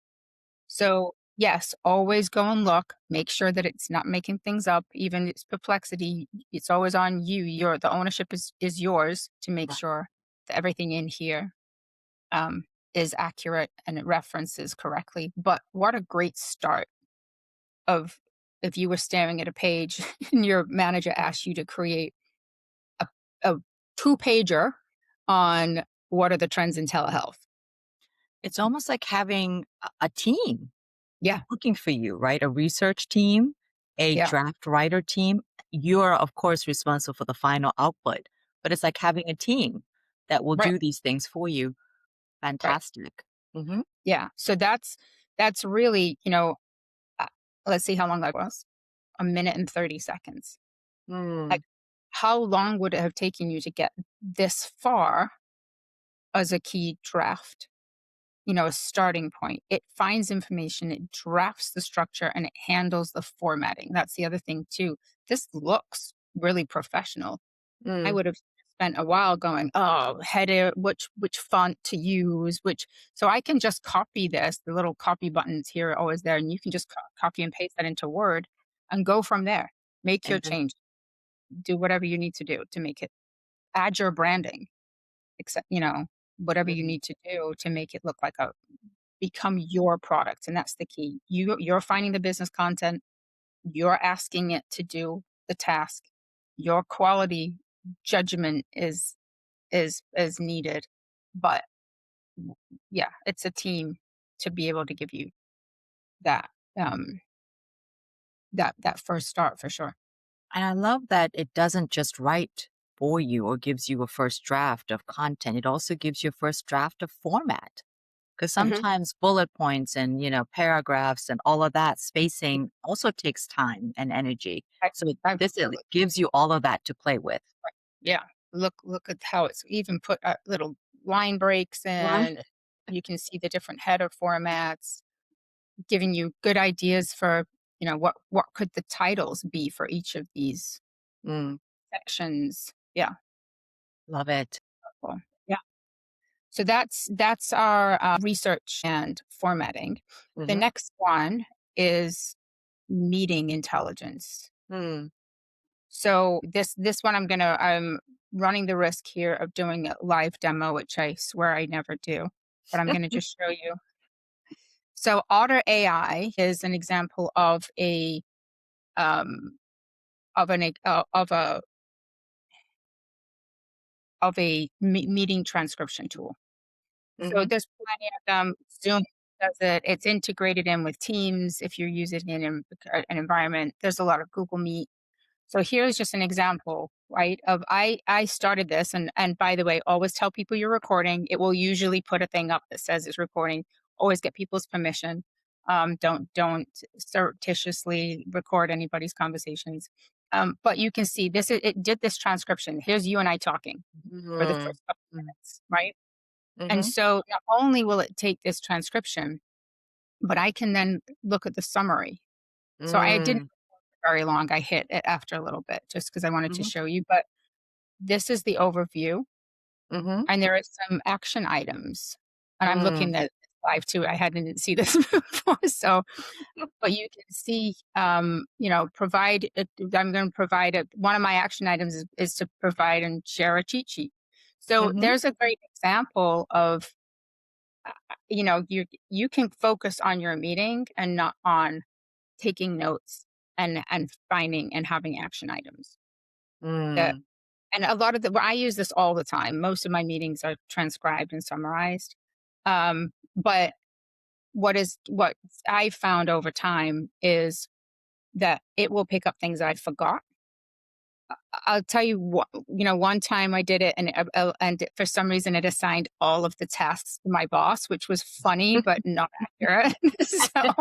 Speaker 2: So yes, always go and look, make sure that it's not making things up. Even it's Perplexity, it's always on you. The ownership is yours to make
Speaker 1: Right.
Speaker 2: sure that everything in here um, is accurate and it references correctly. But what a great start of if you were staring at a page and your manager asked you to create a, a 2-pager on what are the trends in telehealth.
Speaker 1: It's almost like having a team
Speaker 2: Yeah,
Speaker 1: looking for you, right? A research team, a
Speaker 2: yeah,
Speaker 1: draft writer team. You're, of course, responsible for the final output, but it's like having a team that will
Speaker 2: right,
Speaker 1: do these things for you.
Speaker 2: right.
Speaker 1: Fantastic. Mhm.
Speaker 2: Yeah. So that's really, uh, let's see how long that was. A minute and 30 seconds. Like,
Speaker 1: Mm.
Speaker 2: how long would it have taken you to get this far as a key draft? A starting point. It finds information, it drafts the structure, and it handles the formatting. That's the other thing too. This looks really professional. I
Speaker 1: Mm.
Speaker 2: would have spent a while going, "Oh, header, which font to use, which," so I can just copy this. The little copy buttons here are always there, and you can just copy and paste that into Word and go from there. Make your
Speaker 1: And then
Speaker 2: change. Do whatever you need to do to make it add your branding, except, whatever you
Speaker 1: mhm.
Speaker 2: need to do to make it look like a become your product, and that's the key. You're finding the business content, you're asking it to do the task. Your quality judgment is needed. But yeah, it's a team to be able to give you that um that first start for sure.
Speaker 1: And I love that it doesn't just write for you or gives you a first draft of content. It also gives you a first draft of format. Because
Speaker 2: Hmm.
Speaker 1: sometimes bullet points and, paragraphs and all of that spacing also takes time and energy. So this it
Speaker 2: Absolutely.
Speaker 1: gives you all of that to play with.
Speaker 2: Yeah. Look at how it's even put little line breaks
Speaker 1: Right.
Speaker 2: in. You can see the different header formats, giving you good ideas for, what could the titles be for each of these
Speaker 1: Mm,
Speaker 2: sections. Yeah.
Speaker 1: love it.
Speaker 2: Cool. Yeah. So that's our research and formatting. The
Speaker 1: Hmm.
Speaker 2: next one is meeting intelligence.
Speaker 1: Mm.
Speaker 2: So this one I'm running the risk here of doing a live demo, which I swear I never do, but I'm gonna just show you. So Otter AI is an example um of an e- of a meeting transcription tool. So
Speaker 1: Hmm.
Speaker 2: there's plenty of them. Zoom does it. It's integrated in with Teams if you're using it in an environment. There's a lot of Google Meet. So here's just an example, right? Of I started this, and by the way, always tell people you're recording. It will usually put a thing up that says it's recording. Always get people's permission. Don't surreptitiously record anybody's conversations. But you can see this. It did this transcription. Here's you and I talking for the
Speaker 1: Mm.
Speaker 2: first couple minutes, right? And
Speaker 1: Hmm.
Speaker 2: so not only will it take this transcription, but I can then look at the summary So I didn't
Speaker 1: Mm.
Speaker 2: very long. I hit it after a little bit just because I wanted to
Speaker 1: Mhm.
Speaker 2: show you, but this is the overview,
Speaker 1: Mhm.
Speaker 2: and there are some action items, and I'm
Speaker 1: Mm.
Speaker 2: looking at live too. I hadn't see this before, so but you can see, provide it I'm gonna provide a one of my action items is to provide and share a cheat sheet. So
Speaker 1: Mhm.
Speaker 2: there's a great example of, you can focus on your meeting and not on taking notes and finding and having action items. That
Speaker 1: Mm.
Speaker 2: and a lot of the well, I use this all the time. Most of my meetings are transcribed and summarized. But what I found over time is that it will pick up things I forgot. I'll tell you what, one time I did it and for some reason it assigned all of the tasks to my boss, which was funny but not accurate. So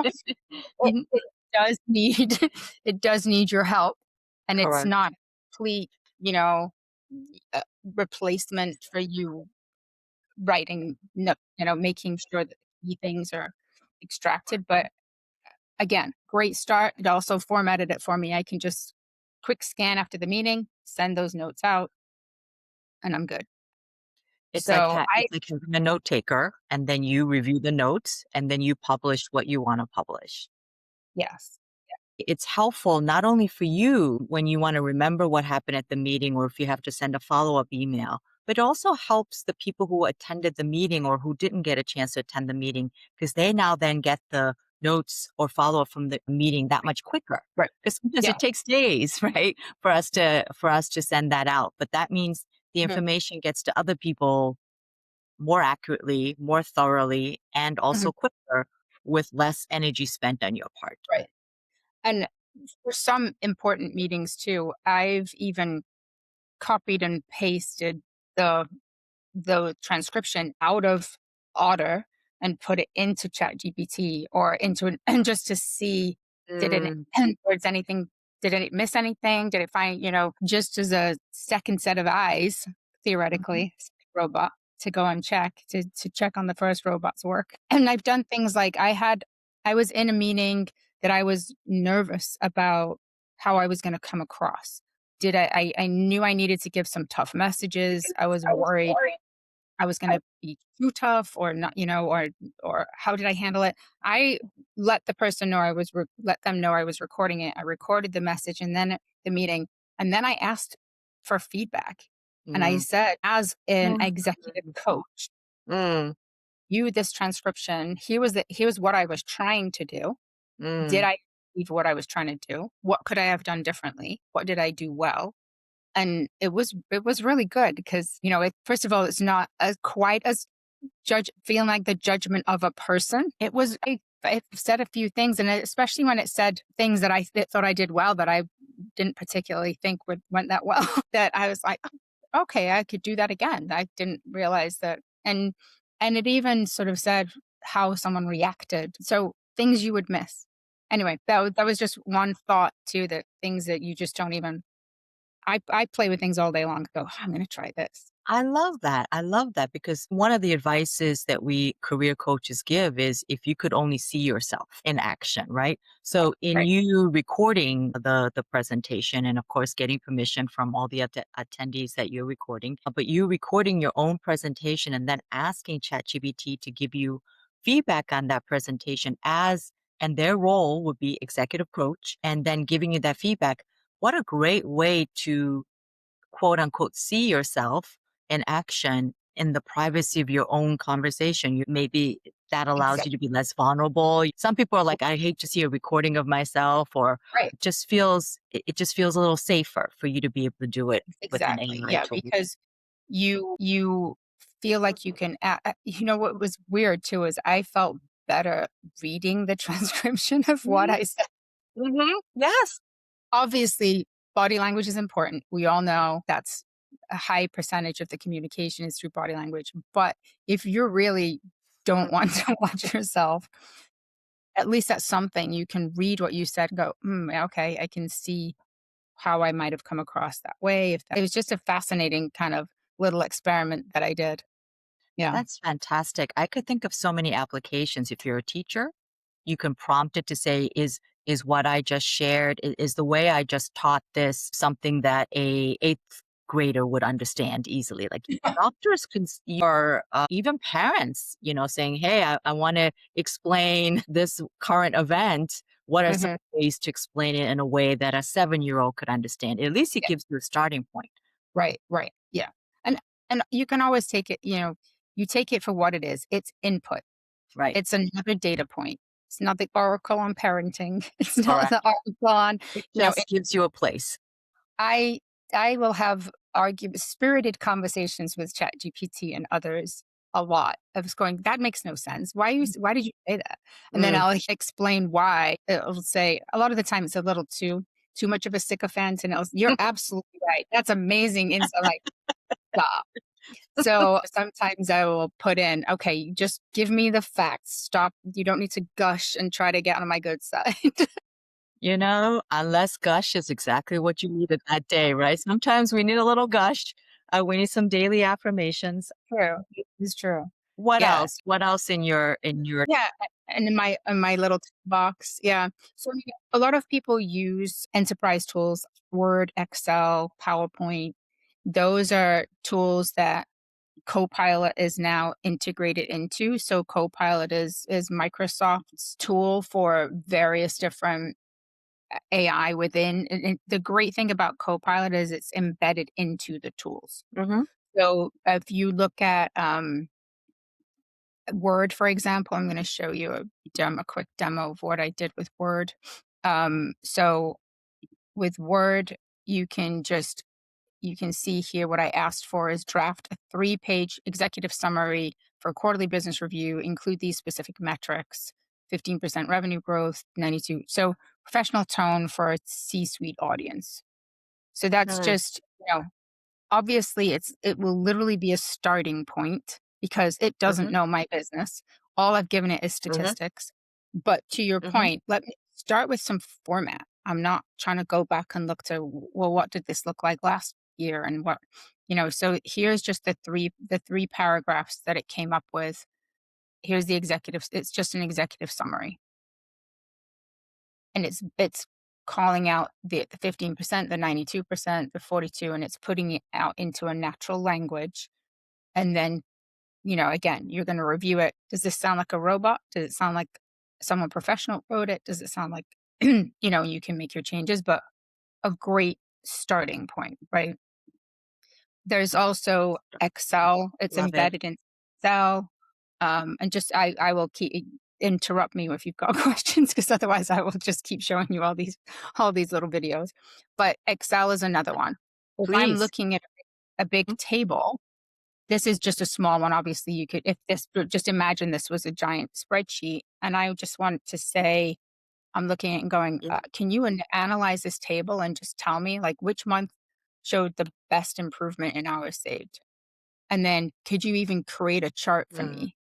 Speaker 2: it does need it does need your help, and it's
Speaker 1: Correct.
Speaker 2: not complete, you know, replacement for you writing, no, making sure that key things are extracted. But again, great start. It also formatted it for me. I can just quick scan after the meeting, send those notes out, and I'm good. So I
Speaker 1: It's like having a note taker, and then you review the notes, and then you publish what you wanna publish.
Speaker 2: yes.
Speaker 1: It's helpful not only for you when you wanna remember what happened at the meeting or if you have to send a follow-up email, but it also helps the people who attended the meeting or who didn't get a chance to attend the meeting because they now then get the notes or follow-up from the meeting that much quicker.
Speaker 2: Right.
Speaker 1: Because sometimes
Speaker 2: Yeah.
Speaker 1: it takes days, right, for us to send that out, but that means the
Speaker 2: Mhm.
Speaker 1: information gets to other people more accurately, more thoroughly, and
Speaker 2: Mhm.
Speaker 1: also quicker with less energy spent on your part.
Speaker 2: Right. And for some important meetings too, I've even copied and pasted the the transcription out of Otter and put it into ChatGPT or into an and just to see did it
Speaker 1: Mm,
Speaker 2: was anything did it miss anything? Did it find, just as a second set of eyes,
Speaker 1: mhm,
Speaker 2: theoretically, robot to go and check to check on the first robot's work. And I've done things like I was in a meeting that I was nervous about how I was going to come across. I knew I needed to give some tough messages. I was worried I was gonna be too tough or not, or how did I handle it? I let the person know let them know I was recording it. I recorded the message and then the meeting, and then I asked for feedback. And I
Speaker 1: mm,
Speaker 2: said, as an
Speaker 1: mm,
Speaker 2: executive coach,
Speaker 1: mm,
Speaker 2: you this transcription, here was what I was trying to do. Did
Speaker 1: mm.
Speaker 2: I achieve what I was trying to do? What could I have done differently? What did I do well? And it was really good because, first of all, it's not as quite as feeling like the judgment of a person. I said a few things, and especially when it said things that thought I did well that I didn't particularly think went that well, that I was like, "Oh, okay, I could do that again." I didn't realize that, and it even sort of said how someone reacted. So things you would miss. Anyway, that was just one thought too. That things that you just don't even. I play with things all day long. Go, I'm going to try this.
Speaker 1: I love that. I love that because one of the advices that we career coaches give is if you could only see yourself in action, right? So in
Speaker 2: Right.
Speaker 1: you recording the presentation and of course getting permission from all the attendees that you're recording, but you recording your own presentation and then asking ChatGPT to give you feedback on that presentation as and their role would be executive coach and then giving you that feedback. What a great way to quote unquote see yourself in action in the privacy of your own conversation. Maybe that allows you
Speaker 2: Exactly.
Speaker 1: to be less vulnerable. Some people are like, I hate to see a recording of myself, or
Speaker 2: Right.
Speaker 1: it just feels a little safer for you to be able to do it with an
Speaker 2: Exactly.
Speaker 1: AI
Speaker 2: Yeah,
Speaker 1: tool.
Speaker 2: because you feel like you can what was weird too is I felt better reading the transcription of what
Speaker 1: Mhm,
Speaker 2: I said.
Speaker 1: mhm, yes.
Speaker 2: Obviously, body language is important. We all know that's a high percentage of the communication is through body language. But if you really don't want
Speaker 1: Mm.
Speaker 2: to watch yourself, at least that's something you can read what you said and go, okay, I can see how I might have come across that way. It was just a fascinating kind of little experiment that I did. Yeah.
Speaker 1: That's fantastic. I could think of so many applications. If you're a teacher, you can prompt it to say, is is what I just shared, is the way I just taught this something that a eighth grader would understand easily. Like doctors can, or even parents, saying, "Hey, I want to explain this current event. What are some
Speaker 2: Hmm.
Speaker 1: ways to explain it in a way that a 7-year-old could understand?" At least it
Speaker 2: Yeah.
Speaker 1: gives you a starting point,
Speaker 2: Right. Right. Yeah. And you can always take it. You take it for what it is. It's input.
Speaker 1: right?
Speaker 2: It's another data point. It's not the oracle on parenting. It's not
Speaker 1: Correct.
Speaker 2: the oracle on.
Speaker 1: It
Speaker 2: You know,
Speaker 1: just gives you a place.
Speaker 2: I I will have spirited conversations with ChatGPT and others a lot. I was going, that makes no sense. Why did you say that? And then
Speaker 1: Mm.
Speaker 2: I'll explain why. It'll say a lot of the time it's a little too much of a sycophant, and you're absolutely right. That's amazing. And so like, stop. So sometimes I will put in, okay, just give me the facts. Stop. You don't need to gush and try to get on my good side.
Speaker 1: Unless gush is exactly what you needed that day, right? Sometimes we need a little gush. We need some daily affirmations.
Speaker 2: True. It's true.
Speaker 1: What
Speaker 2: Yeah.
Speaker 1: else? What else in your
Speaker 2: Yeah, and in my little box, yeah. So, I mean, a lot of people use enterprise tools, Word, Excel, PowerPoint. Those are tools that Copilot is now integrated into. So Copilot is Microsoft's tool for various different AI within. And the great thing about Copilot is it's embedded into the tools.
Speaker 1: Mhm,
Speaker 2: So if you look at Word, for example, I'm going to show you a quick demo of what I did with Word. So with Word, you can just you can see here what I asked for is draft a 3-page executive summary for a quarterly business review. Include these specific metrics: 15% revenue growth, 92. So professional tone for a C-suite audience. So that's
Speaker 1: mm,
Speaker 2: just obviously it will literally be a starting point because it doesn't
Speaker 1: mhm,
Speaker 2: know my business. All I've given it is
Speaker 1: mhm,
Speaker 2: statistics. But to your
Speaker 1: mhm.
Speaker 2: point, let me start with some format. I'm not trying to go back and look to, well, what did this look like last year and what, so here's just the three paragraphs that it came up with. Here's the executive, it's just an executive summary. And it's calling out the 15%, the 92%, the 42, and it's putting it out into a natural language. And then, again, you're going to review it. Does this sound like a robot? Does it sound like someone professional wrote it? Does it sound like, you can make your changes, but a great starting point, right? There's also Excel. It's
Speaker 1: Love it.
Speaker 2: embedded in Excel. And just, I will interrupt me if you've got questions, because otherwise I will just keep showing you all these little videos. But Excel is another one. If I'm
Speaker 1: Please.
Speaker 2: looking at a big
Speaker 1: Mm,
Speaker 2: table, this is just a small one. Obviously, you could, if this, just imagine this was a giant spreadsheet. And I just wanted to say, I'm looking at it and going,
Speaker 1: mm,
Speaker 2: can you analyze this table and just tell me, like, which month showed the best improvement in hours saved? And then could you even create a chart for
Speaker 1: mm,
Speaker 2: me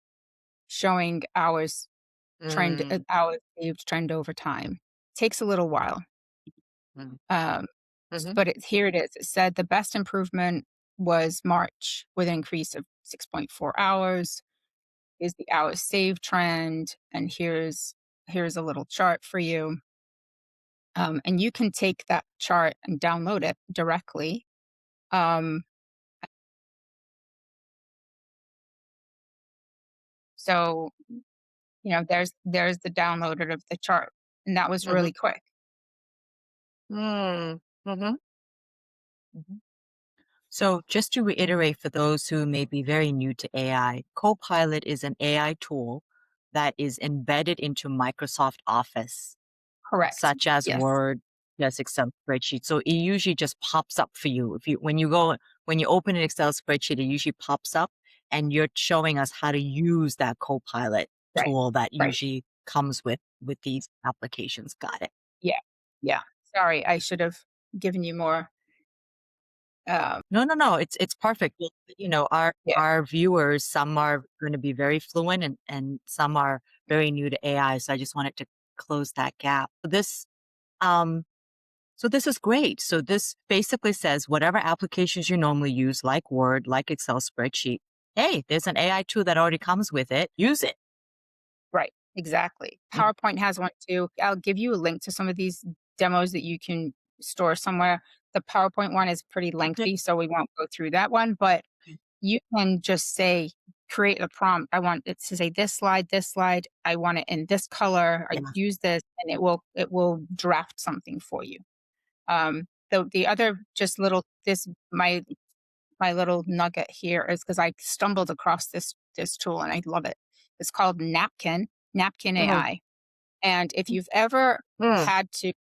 Speaker 2: showing
Speaker 1: mm,
Speaker 2: hours saved trend over time? Takes a little while.
Speaker 1: mm,
Speaker 2: Um,
Speaker 1: mhm,
Speaker 2: but here it is. It said the best improvement was March with an increase of 6.4 hours. Is the hours saved trend, and here's a little chart for you. And you can take that chart and download it directly. Um, so there's the downloaded of the chart, and that was
Speaker 1: mhm,
Speaker 2: really quick.
Speaker 1: mm, mhm, mhm. So, just to reiterate for those who may be very new to AI, Copilot is an AI tool that is embedded into Microsoft Office,
Speaker 2: Correct.
Speaker 1: such as
Speaker 2: Yes.
Speaker 1: Word, yes, Excel spreadsheet. So it usually just pops up for you. If you when you open an Excel spreadsheet, it usually pops up and you're showing us how to use that Copilot
Speaker 2: Right.
Speaker 1: tool that
Speaker 2: Right.
Speaker 1: usually comes with these applications. Got it.
Speaker 2: Yeah. Yeah. Sorry, I should have given you more. Um,
Speaker 1: No, no, no. It's perfect. Well, our
Speaker 2: yeah.
Speaker 1: our viewers, some are going to be very fluent and some are very new to AI. So I just wanted to close that gap. Um So this is great. So this basically says whatever applications you normally use, like Word, like Excel spreadsheet, hey, there's an AI tool that already comes with it. Use it.
Speaker 2: Right. Exactly.
Speaker 1: Mm,
Speaker 2: PowerPoint has one too. I'll give you a link to some of these demos that you can store somewhere. The PowerPoint one is pretty
Speaker 1: okay.
Speaker 2: lengthy, so we won't go through that one, but
Speaker 1: Okay.
Speaker 2: you can just say, create a prompt. I want it to say this slide, I want it in this color, I
Speaker 1: Yeah.
Speaker 2: use this, and it will draft something for you. The other just little this my little nugget here is because I stumbled across this tool and I love it. It's called Napkin
Speaker 1: Mhm.
Speaker 2: AI. And if you've ever
Speaker 1: Mm.
Speaker 2: had to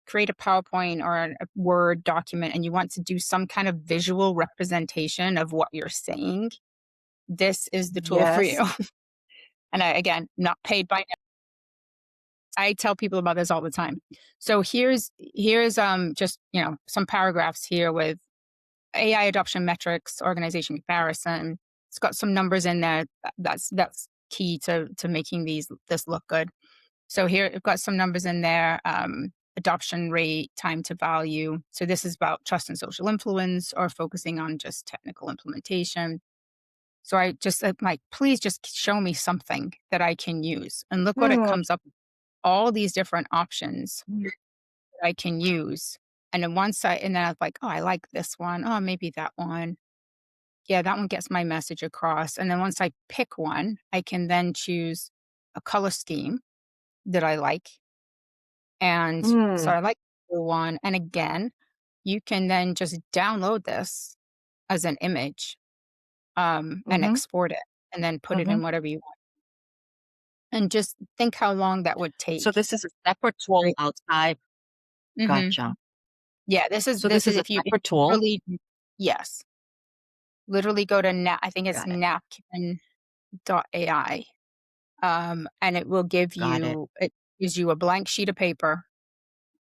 Speaker 2: create a PowerPoint or a Word document and you want to do some kind of visual representation of what you're saying, this is the tool for you.
Speaker 1: Yes.
Speaker 2: And again, not paid by. I tell people about this all the time. So here's just some paragraphs here with AI adoption metrics, organization comparison. It's got some numbers in there. That's key to making this look good. So here I've got some numbers in there. Adoption rate, time to value. So this is about trust and social influence, or focusing on just technical implementation. So I just like, please just show me something that I can use. And look what it
Speaker 1: Mm.
Speaker 2: comes up. All these different options
Speaker 1: Mm.
Speaker 2: that I can use. And then I was like, oh, I like this one. Oh, maybe that one. Yeah, that one gets my message across. And then once I pick one, I can then choose a color scheme that I like. And so
Speaker 1: Mm.
Speaker 2: I like the blue one. And again, you can then just download this as an image, and
Speaker 1: Mhm.
Speaker 2: export it and then put it
Speaker 1: Mhm.
Speaker 2: in whatever you want. And just think how long that would
Speaker 1: So
Speaker 2: take.
Speaker 1: this is a separate tool
Speaker 2: Right.
Speaker 1: outside.
Speaker 2: Hmm.
Speaker 1: Gotcha.
Speaker 2: Yeah, this is
Speaker 1: So
Speaker 2: this
Speaker 1: this
Speaker 2: is
Speaker 1: is a
Speaker 2: if
Speaker 1: separate
Speaker 2: you
Speaker 1: tool?
Speaker 2: really, yes, literally go to I think it's
Speaker 1: Got it.
Speaker 2: napkin AI. And
Speaker 1: Got it.
Speaker 2: it gives you a blank sheet of paper,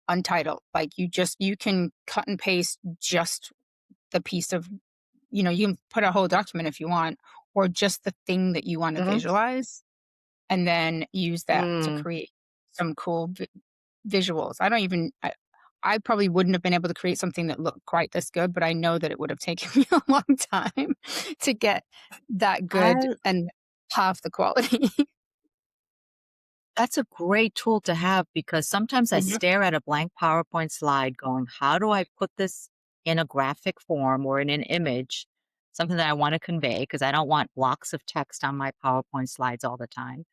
Speaker 2: untitled. Like you can cut and paste just the piece of, you can put a whole document if you want, or just the thing that you want to
Speaker 1: Mhm.
Speaker 2: visualize, and then use that to
Speaker 1: Mm.
Speaker 2: create some cool visuals. I probably wouldn't have been able to create something that looked quite this good, but I know that it would have taken me a long time to get that good
Speaker 1: I
Speaker 2: and half the quality.
Speaker 1: That's a great tool to have because sometimes I
Speaker 2: Mhm,
Speaker 1: stare at a blank PowerPoint slide going, how do I put this in a graphic form or in an image, something that I want to convey? Because I don't want blocks of text on my PowerPoint slides all the time.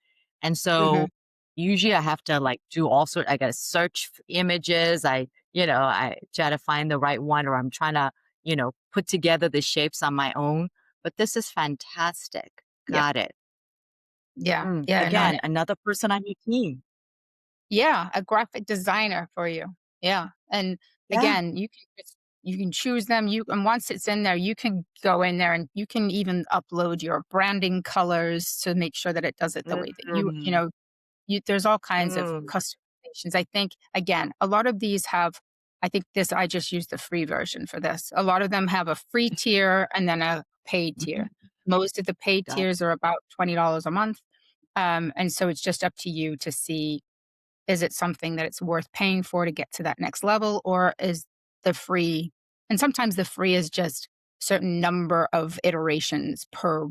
Speaker 1: And so
Speaker 2: mhm.
Speaker 1: usually I have to like do all sort I gotta search images. I try to find the right one or I'm trying to, put together the shapes on my own. But this is fantastic.
Speaker 2: Yeah,
Speaker 1: Got it.
Speaker 2: yeah, yeah, no,
Speaker 1: Again, another person on your team.
Speaker 2: yeah, a graphic designer for you. Yeah, and
Speaker 1: Yeah.
Speaker 2: again, you can choose them, and once it's in there, you can go in there and you can even upload your branding colors to make sure that it does it the way that
Speaker 1: Mm,
Speaker 2: there's all kinds of
Speaker 1: mm,
Speaker 2: customizations. I think, again, a lot of these have I think this I just used the free version for this. A lot of them have a free tier and then a paid
Speaker 1: mhm,
Speaker 2: tier. Most of the paid
Speaker 1: got
Speaker 2: tiers are about $20 a month, and so it's just up to you to see, is it something that it's worth paying for to get to that next level, or is the free and sometimes the free is just certain number of iterations per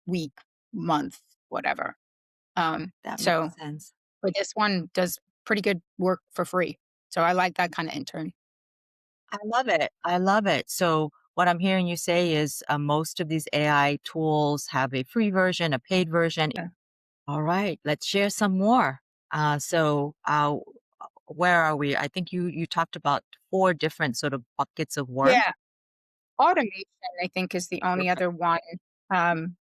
Speaker 2: week, month, whatever.
Speaker 1: that makes
Speaker 2: So
Speaker 1: sense.
Speaker 2: but this one does pretty good work for free. So I like that kinda intern.
Speaker 1: I love it. I love it. So what I'm hearing you say is most of these AI tools have a free version, a paid version.
Speaker 2: Yeah.
Speaker 1: All right, let's share some more. Where are we? I think you talked about four different sort of buckets of work.
Speaker 2: Yeah. Automation, I think, is the only
Speaker 1: Perfect.
Speaker 2: other one,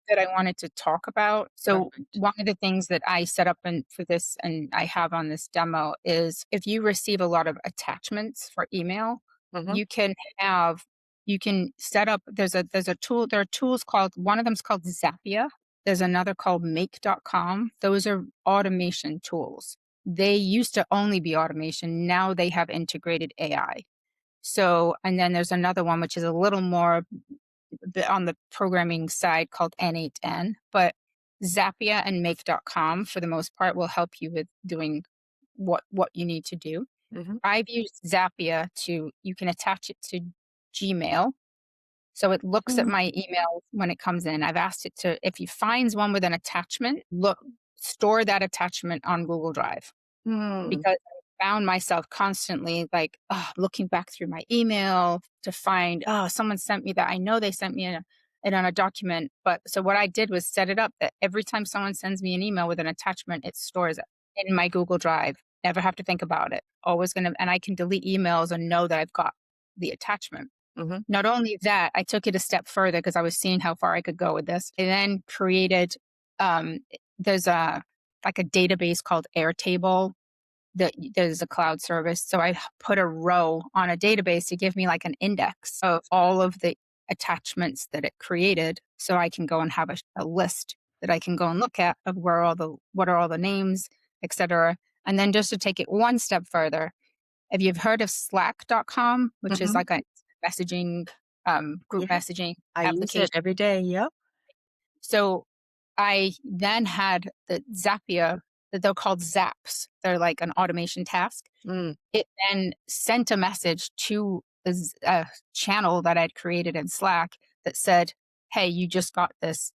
Speaker 2: that I wanted to talk about. So,
Speaker 1: Perfect.
Speaker 2: one of the things that I set up for this and I have on this demo is if you receive a lot of attachments for email,
Speaker 1: Hmm.
Speaker 2: you can have you can set up there's a tool there are tools called one of them's called Zapier. There's another called make.com. Those are automation tools. They used to only be automation. Now they have integrated AI. So, and then there's another one which is a little more on the programming side called N8N, but Zapier and make.com for the most part will help you with doing what you need to do.
Speaker 1: Hmm.
Speaker 2: I've used Zapier to you can attach it to Gmail. So it looks at
Speaker 1: Mm,
Speaker 2: my email when it comes in. I've asked it to if it finds one with an attachment, look store that attachment on Google Drive
Speaker 1: Mm.
Speaker 2: because I found myself constantly like looking back through my email to find, oh, someone sent me that. I know they sent me it on a document. But so what I did was set it up that every time someone sends me an email with an attachment, it stores it in my Google Drive. Never have to think about it. Always gonna, and I can delete emails and know that I've got the attachment.
Speaker 1: Mhm.
Speaker 2: Not only that, I took it a step further because I was seeing how far I could go with this. I then created, um, there's a like a database called Airtable that there's a cloud service. So I put a row on a database to give me like an index of all of the attachments that it created. So I can go and have a list that I can go and look at of what are all the names, etc. And then just to take it one step further, if you've heard of slack.com, which is
Speaker 1: Mhm.
Speaker 2: like a messaging, group
Speaker 1: Yeah.
Speaker 2: messaging
Speaker 1: I use it
Speaker 2: application.
Speaker 1: every day. Yep.
Speaker 2: So I then had the Zapier, that they're called Zaps. They're like an automation task.
Speaker 1: Mm.
Speaker 2: It then sent a message to a channel that I'd created in Slack that said, "Hey, you just got this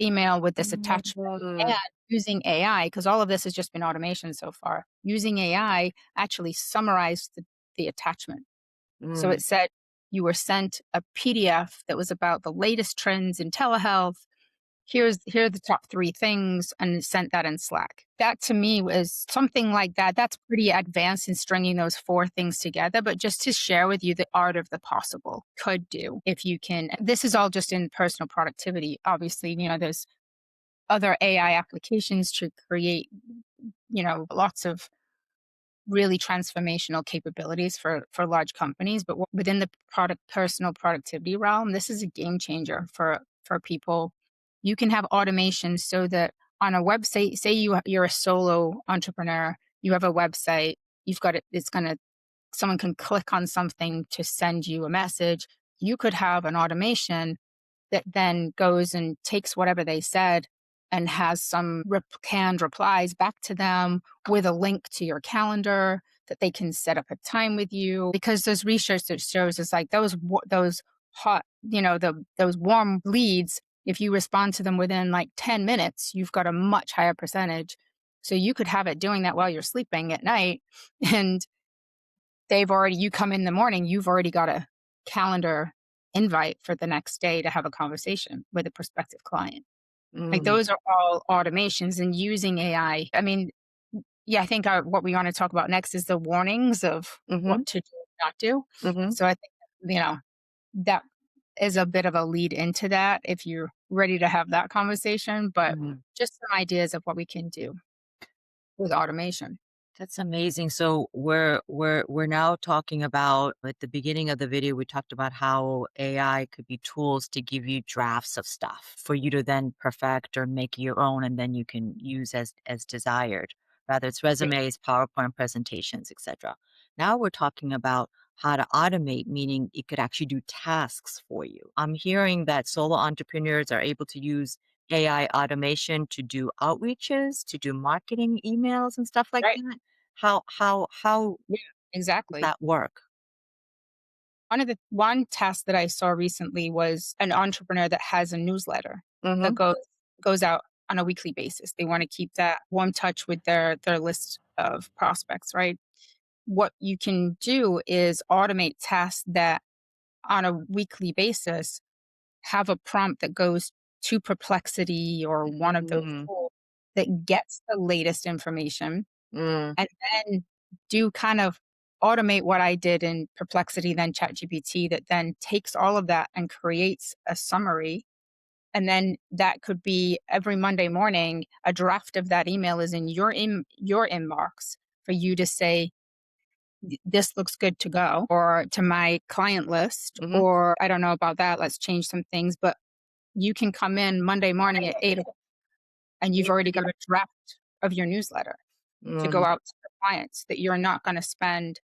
Speaker 2: email with this attachment." And
Speaker 1: Mm.
Speaker 2: using AI, because all of this has just been automation so far, using AI actually summarized the attachment. So
Speaker 1: Mm.
Speaker 2: it said you were sent a PDF that was about the latest trends in telehealth. Here are the top 3 things, and sent that in Slack. That to me was something like that. That's pretty advanced in stringing those 4 things together, but just to share with you the art of the possible could do if you can. This is all just in personal productivity. Obviously, there's other AI applications to create, lots of really transformational capabilities for large companies, but within the product personal productivity realm, this is a game changer for people. You can have automation so that on a website, say you're a solo entrepreneur, you have a website, you've got it, it's going to someone can click on something to send you a message. You could have an automation that then goes and takes whatever they said and has some canned replies back to them with a link to your calendar that they can set up a time with you. Because there's research that shows it's like those hot, those warm leads, if you respond to them within like 10 minutes, you've got a much higher percentage. So you could have it doing that while you're sleeping at night. And you come in the morning, you've already got a calendar invite for the next day to have a conversation with a prospective client. Like
Speaker 1: Mm.
Speaker 2: those are all automations and using AI. I mean, yeah, I think what we want to talk about next is the warnings of
Speaker 1: Mhm.
Speaker 2: what to do, not do.
Speaker 1: Mhm.
Speaker 2: So I think, that is a bit of a lead into that if you're ready to have that conversation, but
Speaker 1: Mhm.
Speaker 2: just some ideas of what we can do with automation.
Speaker 1: That's amazing. So we're now talking about at the beginning of the video we talked about how AI could be tools to give you drafts of stuff for you to then perfect or make your own and then you can use as desired. Rather it's
Speaker 2: Yeah,
Speaker 1: resumes, PowerPoint presentations, etc. Now we're talking about how to automate, meaning it could actually do tasks for you. I'm hearing that solo entrepreneurs are able to use AI automation to do outreaches, to do marketing emails and stuff like
Speaker 2: right.
Speaker 1: that. How
Speaker 2: Yeah,
Speaker 1: does
Speaker 2: exactly.
Speaker 1: that work?
Speaker 2: One task that I saw recently was an entrepreneur that has a newsletter that
Speaker 1: Mhm,
Speaker 2: goes out on a weekly basis. They want to keep that warm touch with their list of prospects, right? What you can do is automate tasks that on a weekly basis have a prompt that goes to Perplexity or one of those
Speaker 1: mm,
Speaker 2: tools that gets the latest information
Speaker 1: mm,
Speaker 2: and then do kind of automate what I did in Perplexity, then ChatGPT, that then takes all of that and creates a summary. And then that could be every Monday morning, a draft of that email is in your inbox for you to say, this looks good to go, or to my client list,
Speaker 1: mhm,
Speaker 2: or I don't know about that. Let's change some things. But you can come in Monday morning at 8 o'clock and you've already got a draft of your newsletter to go
Speaker 1: mm,
Speaker 2: out to the clients that you're not going to spend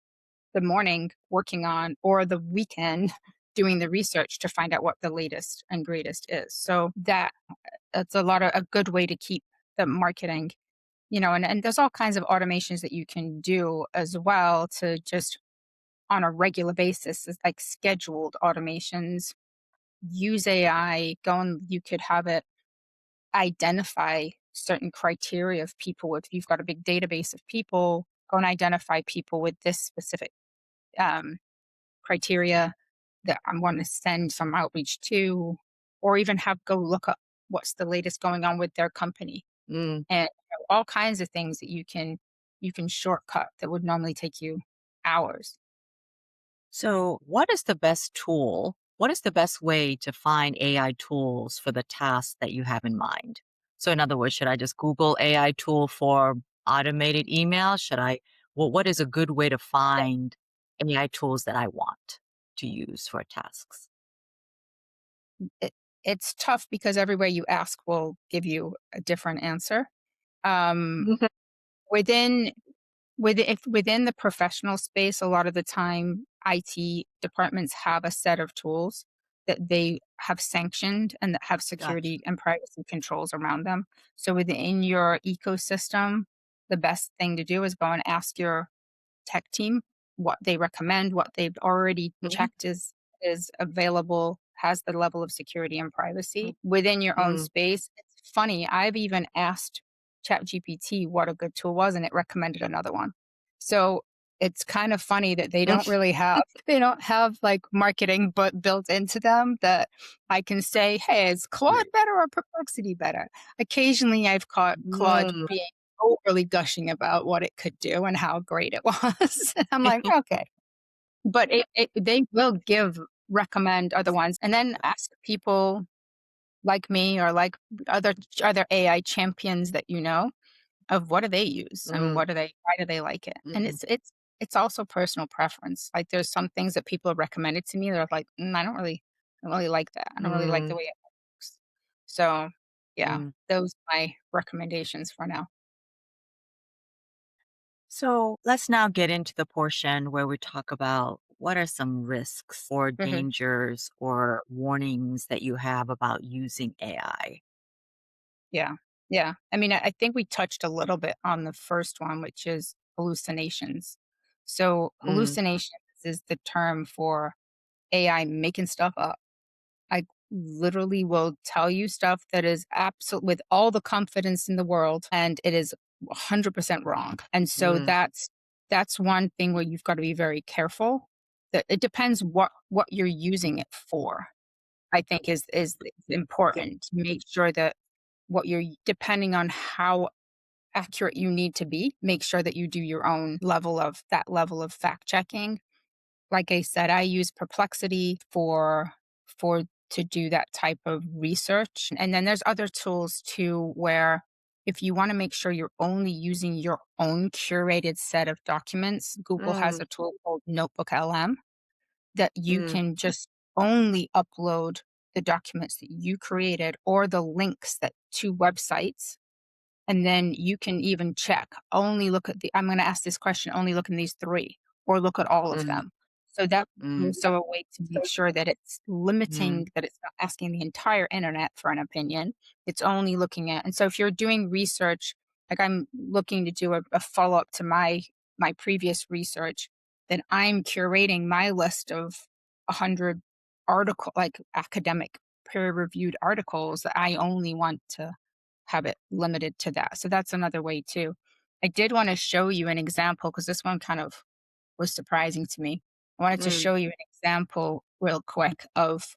Speaker 2: the morning working on or the weekend doing the research to find out what the latest and greatest is. So that's a good way to keep the marketing, and there's all kinds of automations that you can do as well to just on a regular basis, is like scheduled automations. Use AI, you could have it identify certain criteria of people. If you've got a big database of people, go and identify people with this specific um, criteria that I want to send some outreach to, or even have go look up what's the latest going on with their company,
Speaker 1: Mm.
Speaker 2: and all kinds of things that you can shortcut that would normally take you hours.
Speaker 1: So, what is the best tool? What is the best way to find AI tools for the tasks that you have in mind? So, in other words, should I just Google AI tool for automated email? Should I, well, what is a good way to find AI tools that I want to use for tasks?
Speaker 2: It, it's tough because everywhere you ask will give you a different answer. Um,
Speaker 1: Mhm.
Speaker 2: within within the professional space, a lot of the time, IT departments have a set of tools that they have sanctioned and that have
Speaker 1: Gotcha.
Speaker 2: security and privacy controls around them. So within your ecosystem, the best thing to do is go and ask your tech team what they recommend, what they've already
Speaker 1: Mhm.
Speaker 2: checked is available, has the level of security and privacy within your own
Speaker 1: Mm.
Speaker 2: space. It's funny, I've even asked ChatGPT what a good tool was, and it recommended another one. So it's kind of funny that they don't have like marketing but built into them that I can say, hey, is Claude
Speaker 1: Right.
Speaker 2: better or Perplexity better? Occasionally I've caught Claude
Speaker 1: Mm.
Speaker 2: being overly gushing about what it could do and how great it was. And I'm like, okay. But they will recommend other ones and then ask people like me or like other AI champions that you know of what do they use and
Speaker 1: Mm.
Speaker 2: why do they like it? And
Speaker 1: Mm.
Speaker 2: it's also personal preference. Like there's some things that people have recommended to me that are like, I don't really like that. I don't really like the
Speaker 1: Mm.
Speaker 2: way it works. So yeah,
Speaker 1: Mm.
Speaker 2: those are my recommendations for now.
Speaker 1: So let's now get into the portion where we talk about what are some risks or
Speaker 2: Mhm.
Speaker 1: dangers or warnings that you have about using AI.
Speaker 2: Yeah. Yeah. I mean, I think we touched a little bit on the first one, which is hallucinations. So,
Speaker 1: Mm.
Speaker 2: hallucinations is the term for AI making stuff up. I literally will tell you stuff that is absolute with all the confidence in the world, and it is 100% wrong. And so
Speaker 1: Mm.
Speaker 2: that's one thing where you've got to be very careful. That it depends what you're using it for. I think is important to make sure that what you're depending on how accurate you need to be, make sure that you do your own level of fact checking. Like I said, I use Perplexity for to do that type of research. And then there's other tools too where if you want to make sure you're only using your own curated set of documents, Google has
Speaker 1: Mm.
Speaker 2: a tool called Notebook LM that you
Speaker 1: Mm.
Speaker 2: can just only upload the documents that you created or the links that to websites, and then you can even check, only look at the I'm gonna ask this question, only look in these 3 or look at all of
Speaker 1: Mm.
Speaker 2: them. So that's
Speaker 1: Mm.
Speaker 2: also a way to make sure that it's
Speaker 1: Mm.
Speaker 2: limiting that it's not asking the entire internet for an opinion. It's only looking at and so if you're doing research, like I'm looking to do a follow-up to my previous research, then I'm curating my list of 100 like academic peer-reviewed articles that I only want to have it limited to that. So that's another way too. I did want to show you an example because this one kind of was surprising to me. I wanted to
Speaker 1: Mm.
Speaker 2: show you an example real quick of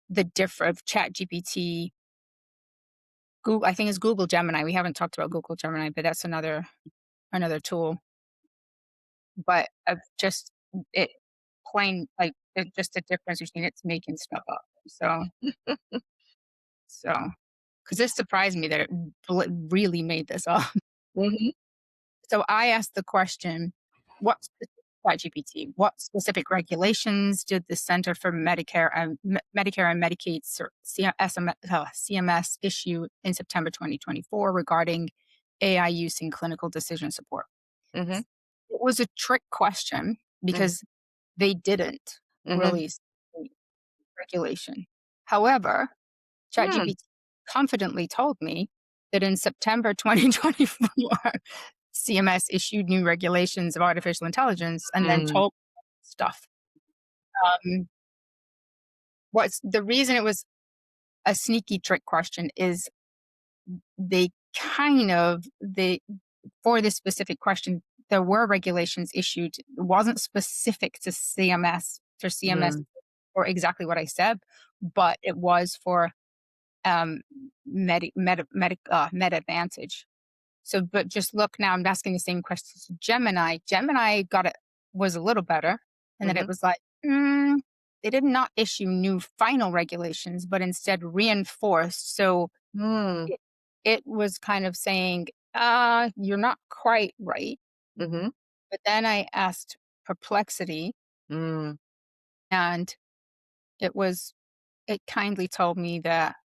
Speaker 2: the of Chat GPT. Google, I think it's Google Gemini. We haven't talked about Google Gemini, but that's another tool. But of just it plain like just the difference between it's making stuff up. So because it surprised me that it really made this up.
Speaker 1: Mhm.
Speaker 2: So I asked the question, what ChatGPT, what specific regulations did the Center for Medicare and Medicaid CMS issue in September 2024 regarding AI use in clinical decision support?
Speaker 1: Mhm.
Speaker 2: It was a trick question
Speaker 1: Mhm.
Speaker 2: because they didn't
Speaker 1: Mhm.
Speaker 2: release the regulation. However,
Speaker 1: Mm.
Speaker 2: ChatGPT confidently told me that in September 2024, CMS issued new regulations of artificial intelligence and then
Speaker 1: Mm.
Speaker 2: told stuff. Um, what's the reason it was a sneaky trick question is they they for this specific question, there were regulations issued. It wasn't specific to CMS for CMS
Speaker 1: Mm,
Speaker 2: or exactly what I said, but it was for Med Advantage. So, but just look now, I'm asking the same questions to Gemini. Gemini got it was a little better, and then it
Speaker 1: mhm,
Speaker 2: was like, they did not issue new final regulations, but instead reinforced. So
Speaker 1: mm,
Speaker 2: it, it was kind of saying, you're not quite right.
Speaker 1: mhm,
Speaker 2: But then I asked Perplexity,
Speaker 1: mm,
Speaker 2: and it was it kindly told me that,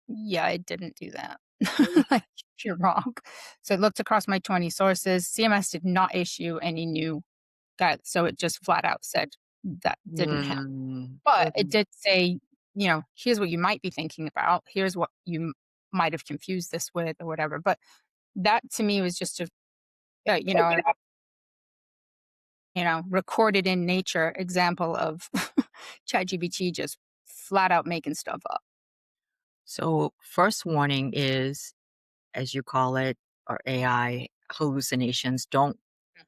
Speaker 2: yeah, I didn't do that.
Speaker 1: mm,
Speaker 2: Like, you're wrong. So I looked across my 20 sources. CMS did not issue any new guide, so it just flat out said that didn't happen.
Speaker 1: mm,
Speaker 2: But it
Speaker 1: mhm.
Speaker 2: did say, here's what you might be thinking about. Here's what you might have confused this with or whatever. But that to me was just a recorded in nature example of ChatGPT just flat out making stuff up.
Speaker 1: So, first warning is, as you call it, or AI hallucinations. Don't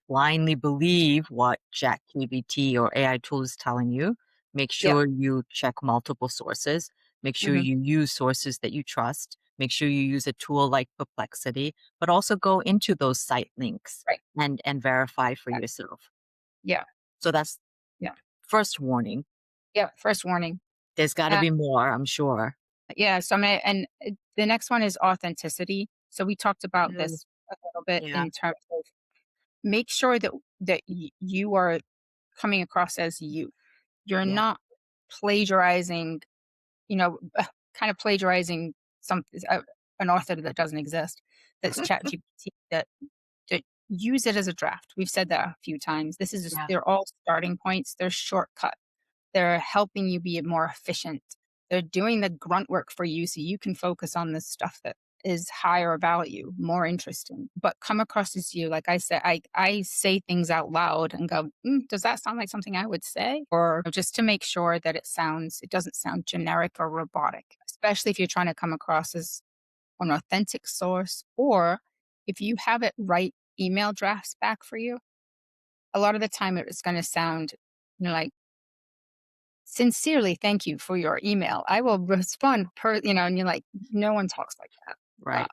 Speaker 1: blindly believe what ChatGPT or AI tool is telling you. Make
Speaker 2: Yeah.
Speaker 1: sure you check multiple sources. Make sure
Speaker 2: Hmm.
Speaker 1: you use sources that you trust. Make sure you use a tool like Perplexity, but also go into those site links
Speaker 2: Right.
Speaker 1: and verify for
Speaker 2: Yeah.
Speaker 1: yourself.
Speaker 2: Yeah.
Speaker 1: So that's
Speaker 2: Yeah.
Speaker 1: first warning.
Speaker 2: Yeah. First warning.
Speaker 1: There's got to
Speaker 2: Uh,
Speaker 1: be more, I'm sure.
Speaker 2: yeah. So the next one is authenticity. So we talked about
Speaker 1: Mm,
Speaker 2: this a little bit
Speaker 1: yeah,
Speaker 2: in terms of make sure that you are coming across as you. You're
Speaker 1: yeah.
Speaker 2: not plagiarizing, you know, kind of plagiarizing some an author that doesn't exist. That's ChatGPT. That use it as a draft. We've said that a few times. This is just,
Speaker 1: Yeah.
Speaker 2: they're all starting points. They're shortcut. They're helping you be more efficient. They're doing the grunt work for you so you can focus on the stuff that is higher value, more interesting, but come across as you. Like I said, I say things out loud and go, does that sound like something I would say? Or just to make sure that it doesn't sound generic or robotic, especially if you're trying to come across as an authentic source, or if you have it write email drafts back for you, a lot of the time it's going to sound, like, sincerely, thank you for your email. I will respond and you're like, no one talks like that.
Speaker 1: Right.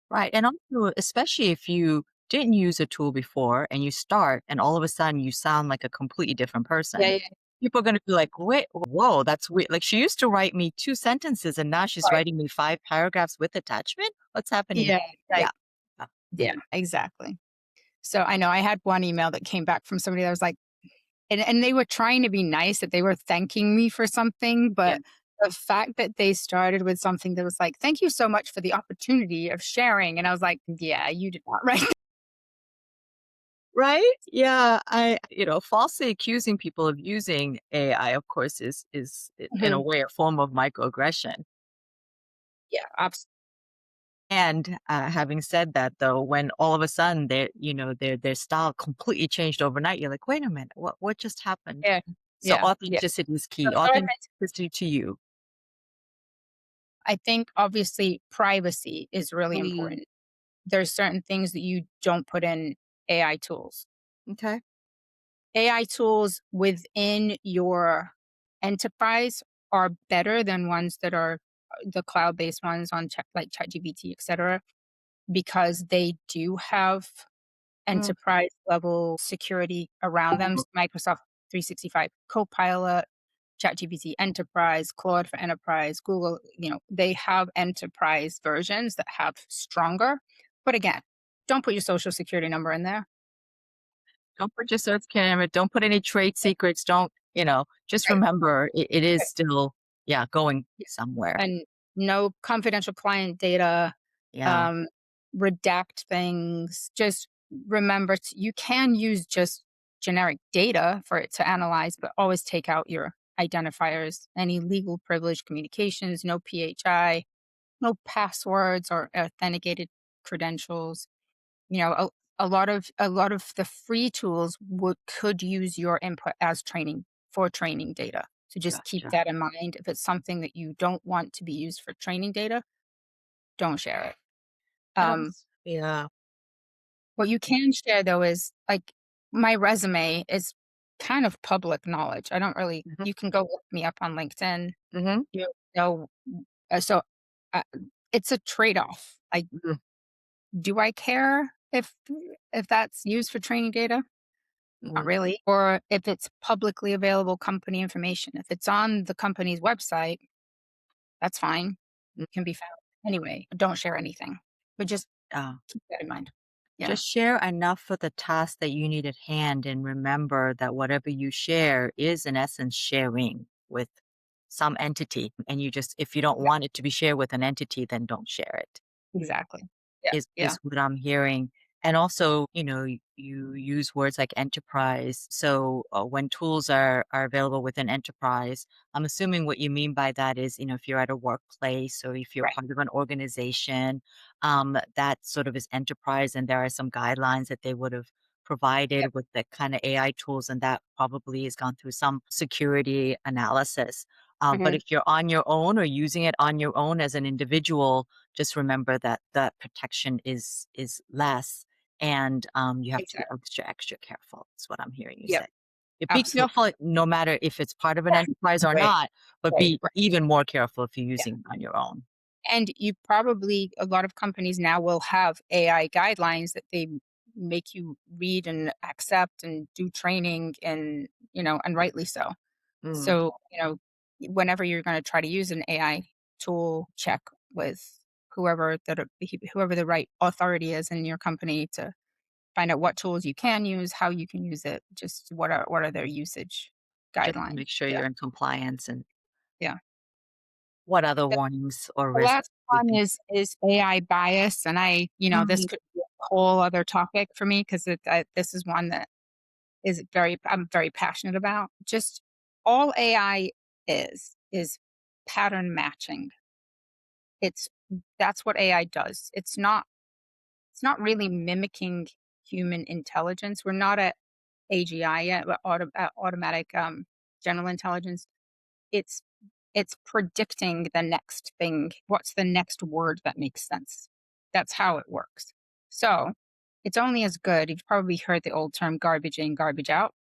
Speaker 1: Right. And also, especially if you didn't use a tool before and you start and all of a sudden you sound like a completely different
Speaker 2: Yeah,
Speaker 1: person,
Speaker 2: yeah,
Speaker 1: people are going to be like, wait, whoa, that's weird. Like she used to write me two sentences and now she's
Speaker 2: right.
Speaker 1: writing me five paragraphs with attachment. What's happening?
Speaker 2: Yeah,
Speaker 1: Yeah.
Speaker 2: like,
Speaker 1: Yeah.
Speaker 2: yeah, exactly. So I know I had one email that came back from somebody that was like, and they were trying to be nice, that they were thanking me for something,
Speaker 1: Yeah.
Speaker 2: but the fact that they started with something that was like, "Thank you so much for the opportunity of sharing," and I was like, "Yeah, you did not write."
Speaker 1: Right? Yeah. Falsely accusing people of using AI, of course, in a
Speaker 2: Mhm.
Speaker 1: way a form of microaggression.
Speaker 2: Yeah,
Speaker 1: And, having said that, though, when all of a sudden their style completely changed overnight, you're like, "Wait a minute, what just happened?"
Speaker 2: yeah,
Speaker 1: So
Speaker 2: yeah, yeah.
Speaker 1: authenticity is key.
Speaker 2: So I
Speaker 1: Authenticity to you.
Speaker 2: I think obviously privacy is really
Speaker 1: Mm,
Speaker 2: important. There's certain things that you don't put in AI tools.
Speaker 1: okay.
Speaker 2: AI tools within your enterprise are better than ones that are the cloud-based ones on like ChatGPT, et cetera, because they do have
Speaker 1: Mm,
Speaker 2: enterprise level security around them. Microsoft 365 Copilot, ChatGPT Enterprise, Claude for Enterprise, Google, they have enterprise versions that have stronger. But again, don't put your social security number in there.
Speaker 1: don't put your search camera, don't put any trade secrets, just
Speaker 2: Right.
Speaker 1: remember it is
Speaker 2: Right.
Speaker 1: still, yeah, going somewhere.
Speaker 2: And no confidential client data,
Speaker 1: Yeah,
Speaker 2: um, redact things. Just remember, you can use just generic data for it to analyze, but always take out your identifiers, any legal privilege communications, no PHI, no passwords or authenticated credentials. You know, a lot of the free tools could use your input as training for training data. So just keep
Speaker 1: gotcha.
Speaker 2: that in mind. If it's something that you don't want to be used for training data, don't share it.
Speaker 1: And
Speaker 2: Um,
Speaker 1: also, yeah.
Speaker 2: what you can share though is like my resume is kind of public knowledge. I don't really,
Speaker 1: Mhm,
Speaker 2: you can go look me up on LinkedIn.
Speaker 1: mhm,
Speaker 2: You know, so uh, it's a trade off. Like,
Speaker 1: mhm,
Speaker 2: do I care if that's used for training data? Not
Speaker 1: mhm.
Speaker 2: really. Or if it's publicly available company information. If it's on the company's website, that's fine.
Speaker 1: Mm,
Speaker 2: Can be found. Anyway, don't share anything. But just
Speaker 1: uh,
Speaker 2: keep that in mind. Yeah,
Speaker 1: just share enough for the task that you need at hand, and remember that whatever you share is, in essence, sharing with some entity, and you just if you don't
Speaker 2: yeah,
Speaker 1: want it to be shared with an entity, then don't share it.
Speaker 2: exactly. Yeah,
Speaker 1: Is
Speaker 2: yeah,
Speaker 1: what I'm hearing. And also, you use words like enterprise. So when tools are available within enterprise, I'm assuming what you mean by that is, if you're at a workplace or if you're
Speaker 2: right.
Speaker 1: part of an organization, that sort of is enterprise, and there are some guidelines that they would have
Speaker 2: Yeah.
Speaker 1: provided with the kind of AI tools, and that probably has gone through some security analysis. But
Speaker 2: Mhm.
Speaker 1: if you're on your own or using it on your own as an individual, just remember that the protection is less, and you have to be
Speaker 2: Exactly.
Speaker 1: extra careful. That's what I'm hearing you
Speaker 2: Yep,
Speaker 1: say. Be
Speaker 2: absolutely.
Speaker 1: careful no matter if it's part of an enterprise or
Speaker 2: Right,
Speaker 1: not, but
Speaker 2: right,
Speaker 1: be
Speaker 2: right.
Speaker 1: even more careful if you're
Speaker 2: Yeah.
Speaker 1: using it on your own.
Speaker 2: And you probably a lot of companies now will have AI guidelines that they make you read and accept and do training and, and rightly so.
Speaker 1: Mm,
Speaker 2: So, whenever you're gonna try to use an AI tool, check with whoever the right authority is in your company to find out what tools you can use, how you can use it, just what are their usage
Speaker 1: just to
Speaker 2: guidelines.
Speaker 1: make sure
Speaker 2: Yeah,
Speaker 1: you're in compliance, and
Speaker 2: yeah.
Speaker 1: what other
Speaker 2: The
Speaker 1: warnings or
Speaker 2: the
Speaker 1: risks
Speaker 2: last
Speaker 1: do you
Speaker 2: one
Speaker 1: think?
Speaker 2: is AI bias, and this
Speaker 1: Mhm,
Speaker 2: could be a whole other topic for me because this is one that I'm very passionate about. Just all AI is pattern matching. It's That's what AI does. It's not really mimicking human intelligence. We're not at AGI yet, but automatic general intelligence. It's it's predicting the next thing. What's the next word that makes sense? That's how it works. So it's only as good. You've probably heard the old term garbage in, garbage out.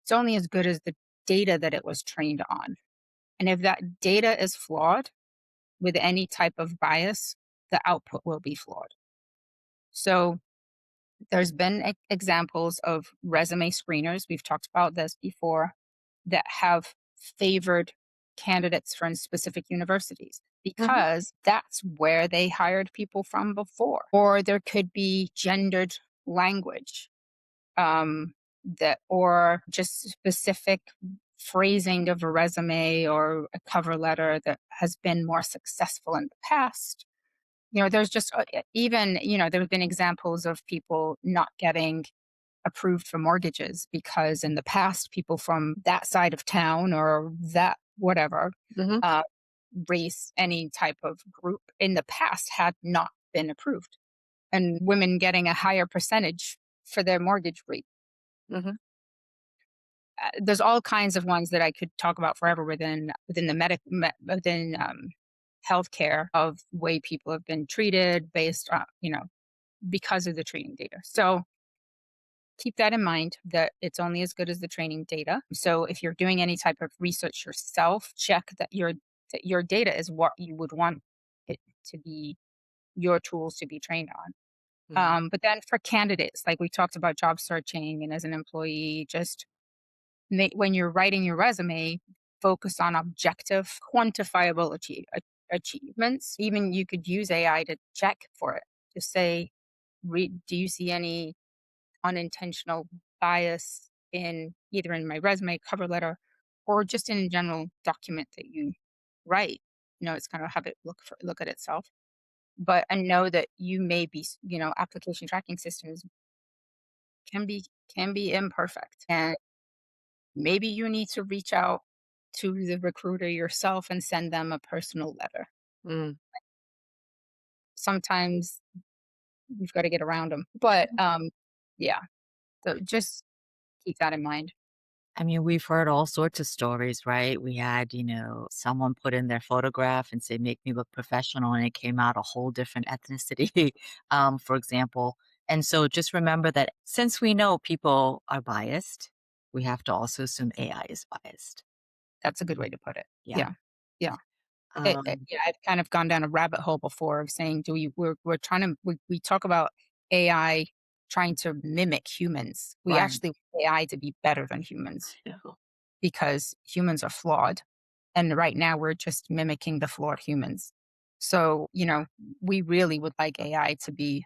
Speaker 2: It's only as good as the data that it was trained on. And if that data is flawed with any type of bias, the output will be flawed. So there's been examples of resume screeners, we've talked about this before, that have favored candidates from specific universities
Speaker 1: mhm,
Speaker 2: because that's where they hired people from before. Or there could be gendered language, or just specific phrasing of a resume or a cover letter that has been more successful in the past. There's just even, there have been examples of people not getting approved for mortgages because in the past, people from that side of town or that whatever
Speaker 1: mhm,
Speaker 2: uh, race, any type of group in the past had not been approved, and women getting a higher percentage for their mortgage rate.
Speaker 1: mhm.
Speaker 2: There's all kinds of ones that I could talk about forever within the within healthcare of way people have been treated based on because of the training data. So keep that in mind that it's only as good as the training data. So if you're doing any type of research yourself, check that your data is what you would want it to be, your tools to be trained on.
Speaker 1: Mm,
Speaker 2: But then for candidates, like we talked about job searching and as an employee, just when you're writing your resume, focus on objective, quantifiable achievements. Even you could use AI to check for it. To say, do you see any unintentional bias in either in my resume, cover letter, or just in a general document that you write? It's kind of have it look at itself. But I know that you may be, application tracking systems can be can be imperfect, and maybe you need to reach out to the recruiter yourself and send them a personal letter.
Speaker 1: mm.
Speaker 2: Sometimes you've got to get around them, but yeah. So just keep that in mind.
Speaker 1: I mean, we've heard all sorts of stories, right? We had, someone put in their photograph and say, make me look professional, and it came out a whole different ethnicity, for example. And so just remember that since we know people are biased, we have to also assume AI is biased.
Speaker 2: That's a good way to put it.
Speaker 1: Yeah.
Speaker 2: Yeah. Yeah.
Speaker 1: Um,
Speaker 2: Yeah, I've kind of gone down a rabbit hole before of saying, do we we're trying to we talk about AI trying to mimic humans. We
Speaker 1: right.
Speaker 2: actually want AI to be better than humans because humans are flawed. And right now we're just mimicking the flawed humans. So, we really would like AI to be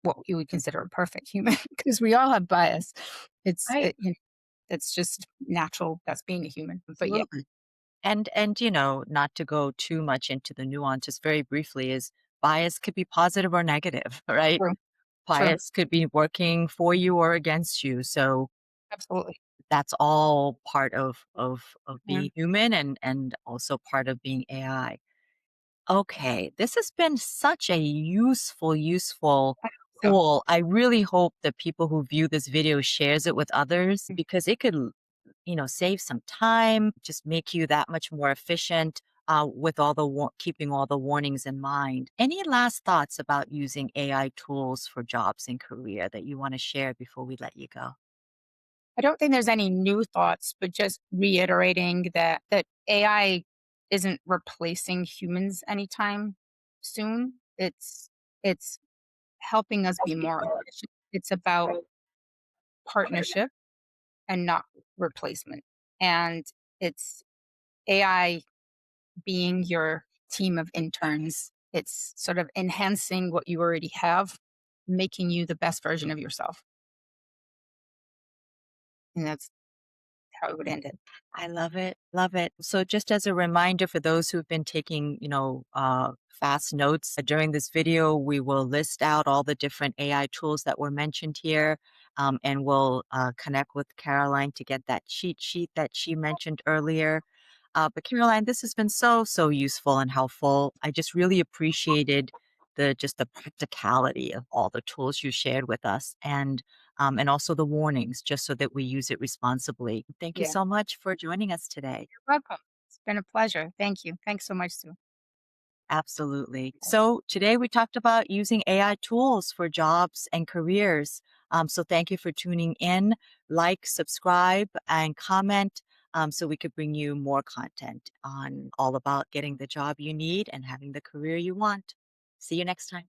Speaker 2: what we would consider a perfect human because we all have bias. It's
Speaker 1: Right.
Speaker 2: it, you know, it's just natural. That's being a human. But yeah,
Speaker 1: Absolutely. And not to go too much into the nuances very briefly is bias could be positive or negative, right?
Speaker 2: true, true,
Speaker 1: Bias could be working for you or against you. So
Speaker 2: absolutely.
Speaker 1: that's all part of
Speaker 2: Yeah,
Speaker 1: being human and also part of being AI. Okay, this has been such a useful
Speaker 2: I hope so.
Speaker 1: tool. I really hope that people who view this video shares it with others
Speaker 2: Mm.
Speaker 1: because it could, save some time, just make you that much more efficient with all the keeping all the warnings in mind. Any last thoughts about using AI tools for jobs and career that you want to share before we let you go?
Speaker 2: I don't think there's any new thoughts, but just reiterating that AI isn't replacing humans anytime soon. It's helping us be more efficient. It's about partnership and not replacement. And it's AI being your team of interns. It's sort of enhancing what you already have, making you the best version of yourself. And that's how it would end it.
Speaker 1: I love it. Love it. So just as a reminder for those who've been taking, fast notes during this video, we will list out all the different AI tools that were mentioned here. And we'll connect with Caroline to get that cheat sheet that she mentioned earlier. But Caroline, this has been so useful and helpful. I just really appreciated the practicality of all the tools you shared with us. And also the warnings, just so that we use it responsibly. Thank you
Speaker 2: Yeah.
Speaker 1: so much for joining us today.
Speaker 2: Welcome. It's been a pleasure. Thank you. Thanks so much, Sue.
Speaker 1: Absolutely. So today we talked about using AI tools for jobs and careers. So thank you for tuning in. Like, subscribe, and comment so we could bring you more content on all about getting the job you need and having the career you want. See you next time.